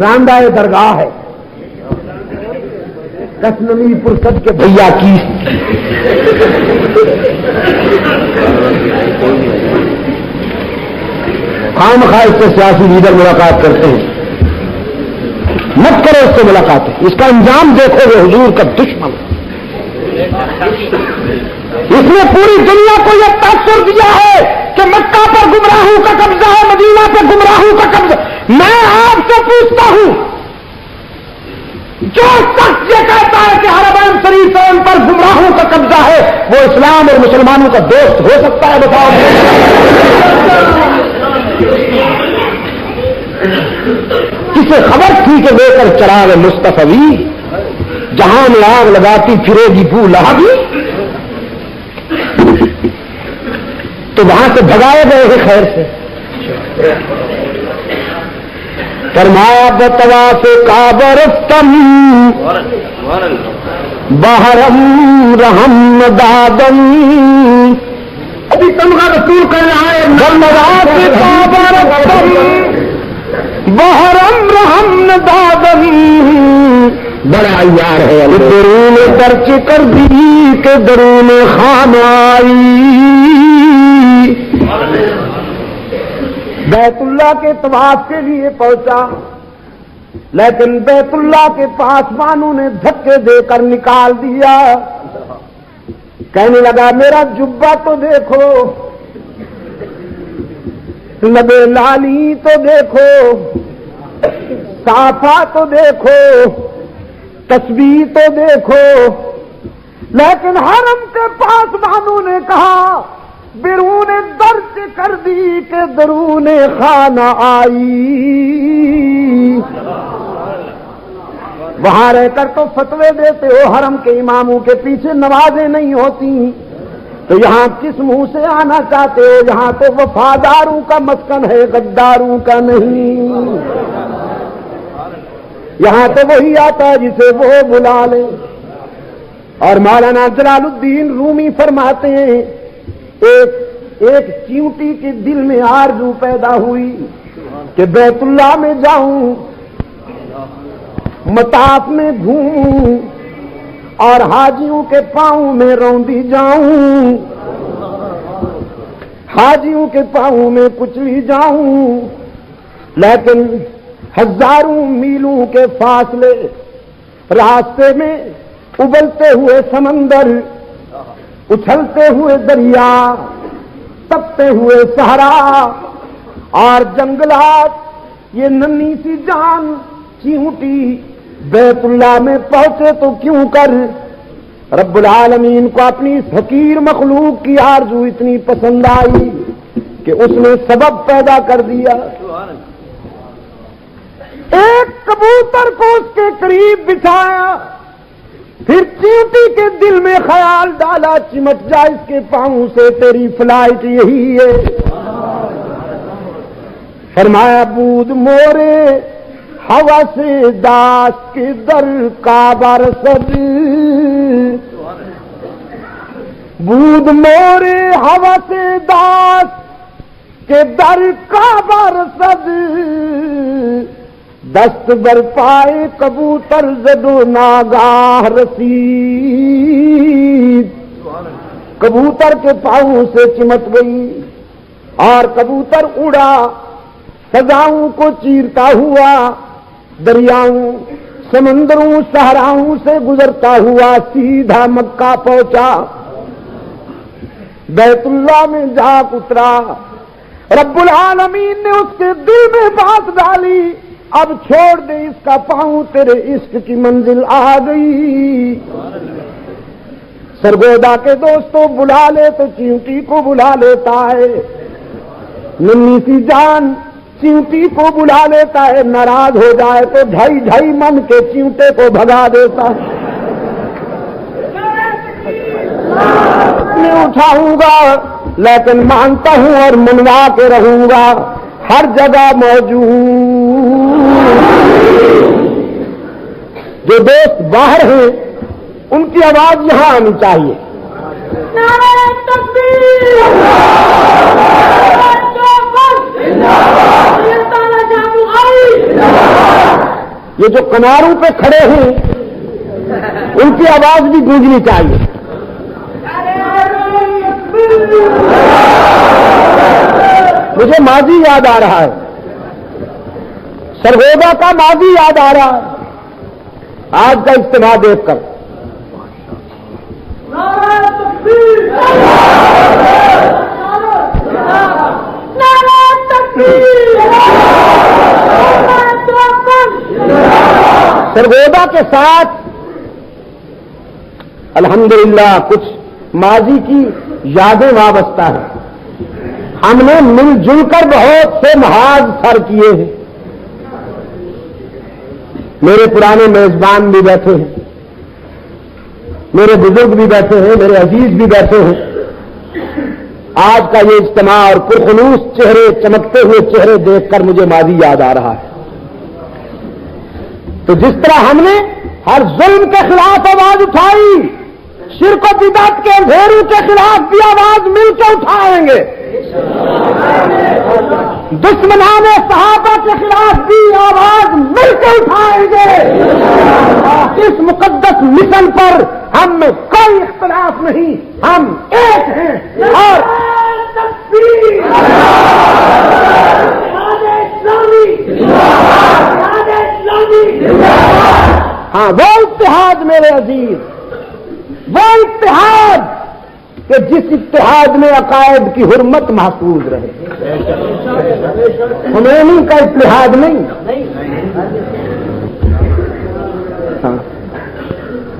راندہ درگاہ ہے، کشنمی پرسد کے بھیا کی خام خواہ سے سیاسی لیڈر ملاقات کرتے ہیں، مت کرو اس سے ملاقات، اس کا انجام دیکھو گے، حضور کا دشمن، اس نے پوری دنیا کو یہ تاثر دیا ہے کہ مکہ پر گمراہوں کا قبضہ ہے، مدینہ پر گمراہوں کا قبضہ۔ میں آپ سے پوچھتا ہوں، جو شخص یہ کہتا ہے کہ حرمین شریف ان پر گمراہوں کا قبضہ ہے، وہ اسلام اور مسلمانوں کا دوست ہو سکتا ہے؟ بتاؤ۔ کسے خبر تھی کہ لے کر چراغ مصطفی، جہاں میں آگ لگاتی پھرے گی بو لہبی؟ تو وہاں سے بھگائے گئے ہیں خیر سے۔ فرمایا بطواف کعبہ رفتم بحرم رحم دادم، ابھی تمہارا رسول کر رہا ہے بطواف کعبہ رفتم بحرم رحم دادم، بڑا یار ہے، درون درچ کر دی کہ درون خانہ آئی۔ بیت اللہ کے طواف کے لیے پہنچا، لیکن بیت اللہ کے پاس بانو نے دھکے دے کر نکال دیا، کہنے لگا میرا جبہ تو دیکھو، لبے لالی تو دیکھو، صافہ تو دیکھو، تسبیح تو دیکھو، لیکن حرم کے پاس بانو نے کہا بیرون درج کر دی کہ درون خانہ آئی۔ وہاں رہ کر تو فتوے دیتے ہو حرم کے اماموں کے پیچھے نمازیں نہیں ہوتی، تو یہاں کس منہ سے آنا چاہتے ہو؟ یہاں تو وفاداروں کا مسکن ہے، غداروں کا نہیں۔ یہاں تو وہی آتا ہے جسے وہ بلا لے۔ اور مولانا جلال الدین رومی فرماتے ہیں ایک چیونٹی کے دل میں آرزو پیدا ہوئی کہ بیت اللہ میں جاؤں، مطاف میں گھوموں اور حاجیوں کے پاؤں میں روندی جاؤں، حاجیوں کے پاؤں میں کچلی جاؤں، لیکن ہزاروں میلوں کے فاصلے، راستے میں ابلتے ہوئے سمندر، اچھلتے ہوئے دریا، تپتے ہوئے صحرا اور جنگلات، یہ ننھی سی جان چیونٹی بیت اللہ میں پہنچے تو کیوں کر؟ رب العالمین کو اپنی اس حقیر مخلوق کی آرزو اتنی پسند آئی کہ اس نے سبب پیدا کر دیا۔ ایک کبوتر کو اس کے قریب بٹھایا، پھر چیونٹی کے دل میں خیال ڈالا چمٹ جا اس کے پاؤں سے، تیری فلائٹ یہی ہے۔ فرمایا بود مورے ہوا سے داس کے در کعبہ رسد، بود مورے ہوا سے داس کے در کعبہ رسد، دست بر پائے کبوتر زد و ناگاہ رسید۔ کبوتر کے پاؤں سے چمٹ گئی اور کبوتر اڑا، فضاؤں کو چیرتا ہوا، دریاؤں، سمندروں، صحراؤں سے گزرتا ہوا سیدھا مکہ پہنچا، بیت اللہ میں جا اترا۔ رب العالمین نے اس کے دل میں بات ڈالی، اب چھوڑ دے اس کا پاؤں، تیرے عشق کی منزل آ گئی۔ سرگودا کے دوستوں بلا لے تو چیونٹی کو بلا لیتا ہے، ننھی سی جان چیونٹی کو بلا لیتا ہے، ناراض ہو جائے تو ڈھائی ڈھائی من کے چیونٹے کو بھگا دیتا ہے۔ میں اٹھاؤں گا لیکن مانتا ہوں اور منوا کے رہوں گا، ہر جگہ موجود۔ جو دوست باہر ہیں ان کی آواز یہاں آنی چاہیے۔ نعرہ تکبیر، یہ جو کناروں پہ کھڑے ہیں ان کی آواز بھی گونجنی چاہیے۔ مجھے ماضی یاد آ رہا ہے، سرگودا کا ماضی یاد آ رہا ہے، آج کا اجتماع دیکھ کر۔ سرگودا کے ساتھ الحمدللہ کچھ ماضی کی یادیں وابستہ ہیں۔ ہم نے مل جل کر بہت سے محاذ سر کیے ہیں۔ میرے پرانے میزبان بھی بیٹھے ہیں، میرے بزرگ بھی بیٹھے ہیں، میرے عزیز بھی بیٹھے ہیں۔ آج کا یہ اجتماع اور پرخلوص چہرے، چمکتے ہوئے چہرے دیکھ کر مجھے ماضی یاد آ رہا ہے۔ تو جس طرح ہم نے ہر ظلم کے خلاف آواز اٹھائی، شرک و بدعت کے اندھیروں کے خلاف بھی آواز مل کے اٹھائیں گے، دشمنان صحابہ کے خلاف بھی آواز مل کے اٹھائیں گے۔ اس مقدس مشن پر ہم میں کوئی اختلاف نہیں، ہم ایک ہیں۔ اور ہاں، وہ اتحاد میرے عزیز، وہ اتحاد کہ جس اتحاد میں عقائد کی حرمت محفوظ رہے، خمینی کا اتحاد نہیں،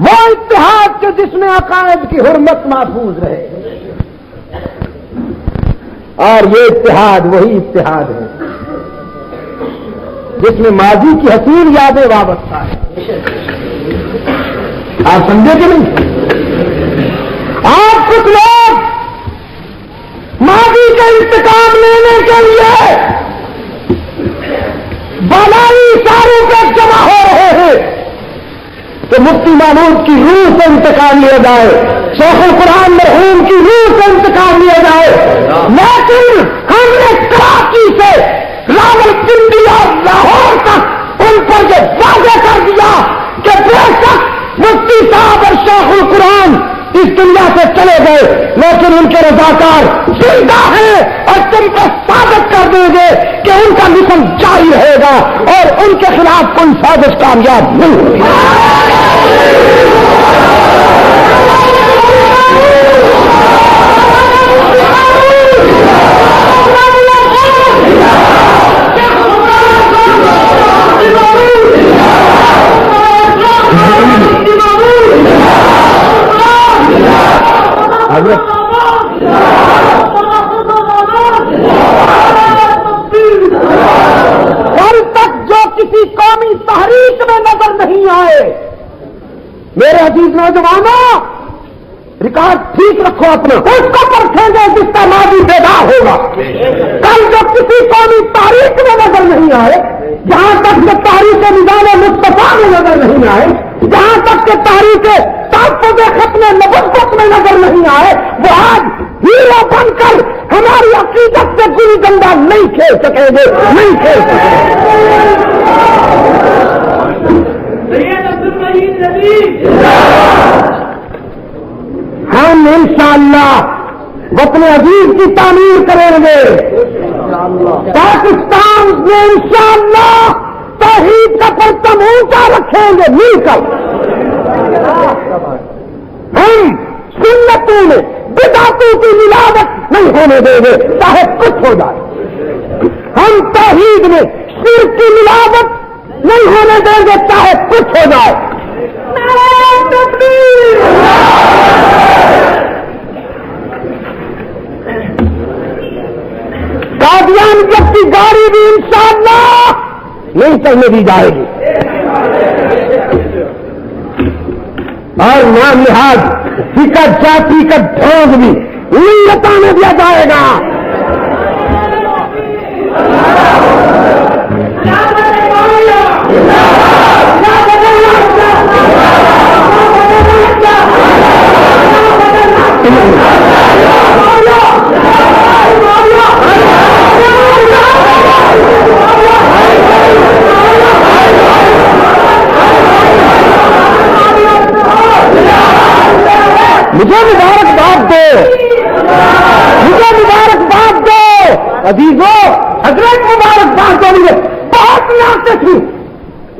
وہ اتحاد کہ جس میں عقائد کی حرمت محفوظ رہے۔ اور یہ اتحاد وہی اتحاد ہے جس میں ماضی کی حسین یادیں وابستہ ہے۔ آپ سمجھے کہ نہیں؟ آپ کچھ لوگ ماضی کا انتقام لینے کے لیے بالائی اشاروں پہ جمع ہو رہے ہیں کہ مفتی محمود کی روح سے انتقام لیا جائے، شیخ القرآن مرحوم کی روح سے انتقام لیا جائے، لیکن ہم نے کراچی سے راولپنڈی اور لاہور تک ان پر یہ واضح کر دیا کہ بے شک مفتی صاحب اور شیخ القرآن اس دنیا سے چلے گئے، لیکن ان کے رضاکار زندہ ہیں اور تم کو ثابت کر دیں گے کہ ان کا مشن جاری رہے گا اور ان کے خلاف کوئی سازش کامیاب نہیں ہوگی۔ کل تک جو کسی قومی تحریک میں نظر نہیں آئے، میرے عزیز نوجوانوں ریکارڈ ٹھیک رکھو اپنا، اس کو پرکھیں گے جس کا ماضی بیدار ہوگا۔ کل جو کسی قومی تاریخ میں نظر نہیں آئے، جہاں تک کہ تاریخ نظام مصطفیٰ میں نظر نہیں آئے، جہاں تک کہ تاریخ تحفظ ختم نبوت میں نظر نہیں آئے، وہ آج ہیرو بن کر ہماری عقیدت سے گلی ڈنڈا نہیں کھیل سکیں گے، نہیں کھیل سکیں گے۔ ہم انشاءاللہ وطن عزیز کی تعمیر کریں گے، پاکستان میں انشاءاللہ توحید کا پرچم اونچا رکھیں گے مل کر۔ ہم سنتوں میں بدعتوں کی ملاوٹ نہیں ہونے دیں گے چاہے کچھ ہو جائے، ہم توحید میں شرک کی ملاوٹ نہیں ہونے دیں گے چاہے کچھ ہو جائے۔ قادیان جب کی گاڑی بھی انشاءاللہ نہیں چلنے دی جائے گی، اور نام لحاظ فکر جاتی کا ڈھونگ بھی نہیں بتانے دیا جائے گا۔ مجھے مبارکباد دو، مجھے مبارکباد دو عزیزوں، حضرت مبارکباد دو مجھے، بہت ناقص ہوں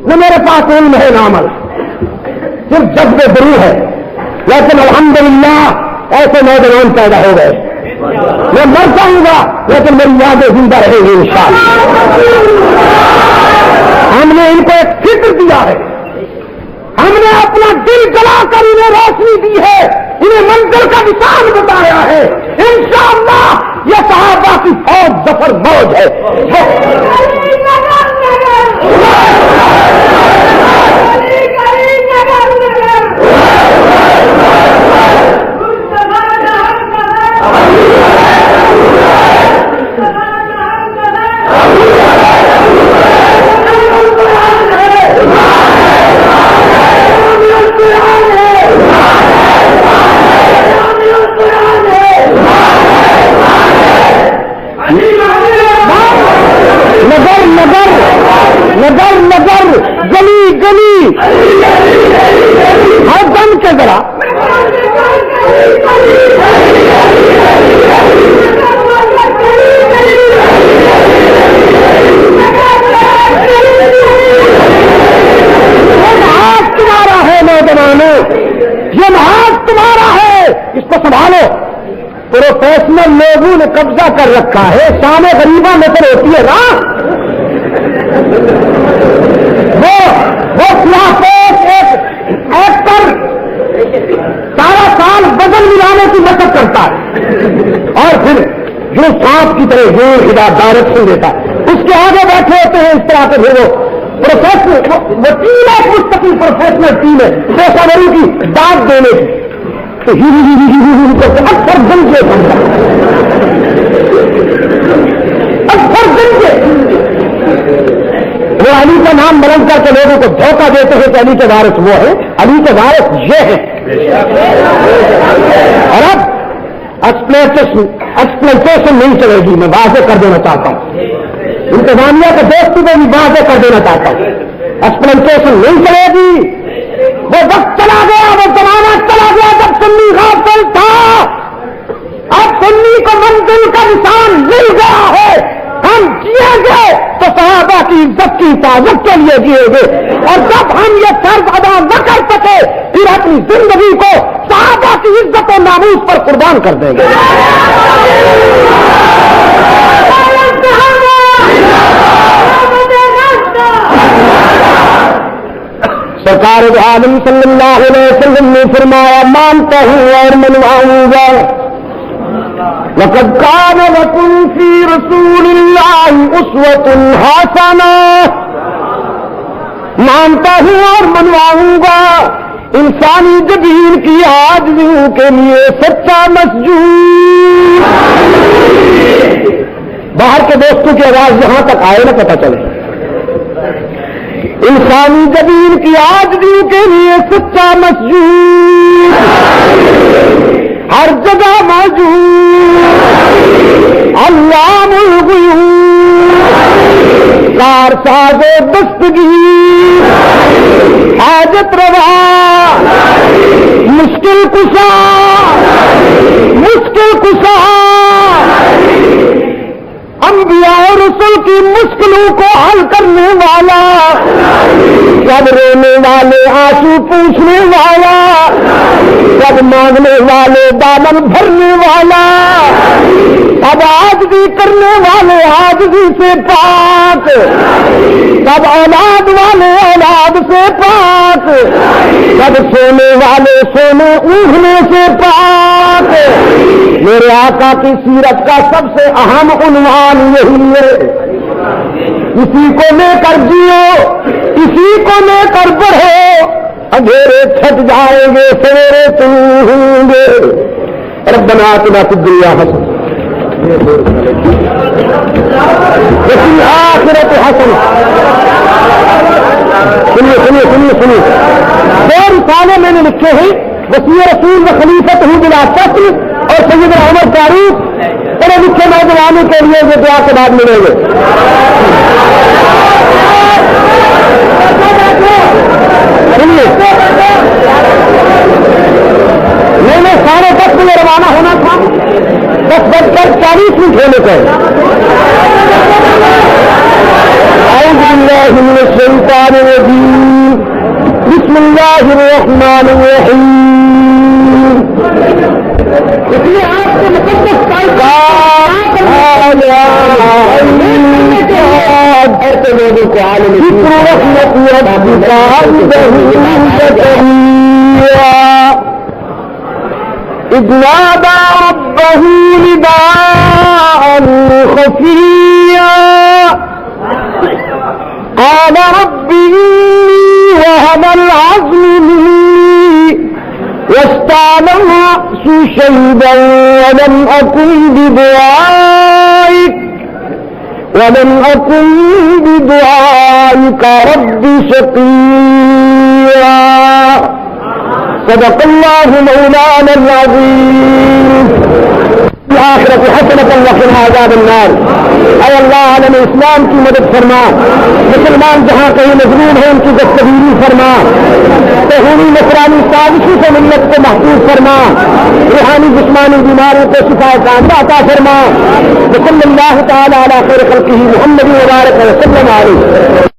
نہ میرے پاس علم ہے نہ عمل، صرف جذب ضرور ہے، لیکن الحمدللہ ایسے نوجوان پیدا ہو گئے۔ میں مر جاؤں گا لیکن میری یادیں زندہ رہیں گی انشاءاللہ۔ ہم نے ان کو ایک فکر دیا ہے، ہم نے اپنا دل جلا کر انہیں روشنی دی ہے، انہیں منزل کا نشان بتایا ہے۔ انشاءاللہ یہ صحابہ کی فوج ظفر موج ہے۔ نگر نگر گلی گلی ہر دم کے ذرا محاذ تمہارا ہے نوجوانوں، یہ محاذ تمہارا ہے، اس کو سنبھالو۔ پروفیشنل لوگوں نے قبضہ کر رکھا ہے، شام غریبہ نظر ہوتی ہے نا، وہ سیاست ایک ایکٹر سارا سال بدل ملانے کی مدد کرتا ہے اور پھر جو سانپ کی طرح زور ہدایت ڈائریکشن دیتا ہے، اس کے آگے بیٹھے ہوتے ہیں اس طرح سے، پھر وہ پروفیشنل وہ ٹیم ہے، مستقل پروفیشنل ٹیم ہے پیشہ وروں کی داد دینے کی، تو اکثر دل سے علی کا نام بلند کر کے لوگوں کو دھوکہ دیتے ہیں کہ علی کے وارث وہ ہے، علی کے وارث یہ ہے. اور اب ایکسپلائٹیشن نہیں چلے گی. میں واضح کر دینا چاہتا ہوں، انتظامیہ کے دوستی میں بھی واضح کر دینا چاہتا ہوں، ایکسپلائٹیشن نہیں چلے گی. وہ وقت چلا گیا، وہ زمانہ چلا گیا جب سنی غافل تھا. اب سنی کو منزل کا نشان مل گیا ہے. ہم جیئیں گے تو صحابہ کی عزت کی حفاظت کے لیے جیئیں گے، اور جب ہم یہ فرض ادا نہ کر سکے پھر اپنی زندگی کو صحابہ کی عزت و ناموس پر قربان کر دیں گے. سرکار عالم صلی اللہ علیہ وسلم نے فرمایا مانتا ہوں اور منواؤں گا. لقد كان لكم في رسول الله أسوة حسنة. مانتا ہوں اور منواؤں گا انسانی جبین کی عاجزیوں کے لیے سچا مسجود. باہر کے دوستوں کی آواز یہاں تک آئے نہ پتہ چلے. انسانی جبین کی عاجزیوں کے لیے سچا مسجود ہر جگہ موجود. علام الغیوب کارساز دستگیر حاجت روا مشکل کشا انبیاء اور رسول کی مشکلوں کو حل کرنے والا، سب رونے والے آنسو پوچھنے والا، سب مانگنے والے دامن بھرنے والا، سب عاجزی کرنے والے عاجزی سے پاک، سب اولاد والے اولاد سے پاک، سب سونے والے سونے اونگنے سے پاک. میرے آقا کی سیرت کا سب سے اہم عنوان یہی ہے. اسی کو لے کر جیو، اسی کو لے کر بڑھو، اندھیرے چھٹ جائیں گے سویرے طلوع ہوں گے. ربنا آتنا فی الدنیا حسنہ وفی الآخرۃ حسنہ. سنیے دو رسالے میں نے لکھے ہیں، وصی رسول و خلیفۃ بلا فصل اور سیدنا عمر فاروق. پڑھے لکھے نوجوانوں کے لیے وہ دعا کے بعد ملیں گے. میں نے 10:30 بجے روانہ ہونا تھا، 10:40 ہونے کا. اعوذ باللہ من الشیطان الرجیم، بسم اللہ الرحمن الرحیم. اس لیے آپ کو مقدس ایسے لوگوں کو إذ نادى ربه نداء خفيا قال رب إني وهن العظم مني واشتعل الرأس شيبا ولم أكن بدعائك رب شقيا. صدق الله مولانا العظيم. الآخرة حسنة وقنا عذاب النار. اے اللہ عالم اسلام کی مدد فرما، مسلمان جہاں کہیں مظلوم ہیں ان کی دستگیری فرما، توہینی نصرانی سازشوں سے ملت کو محفوظ فرما، روحانی جسمانی بیماریوں کو شفا کاملہ عطا فرما. صلی اللہ تعالی علی خیر خلقہ محمد وبارک وسلم علیہ.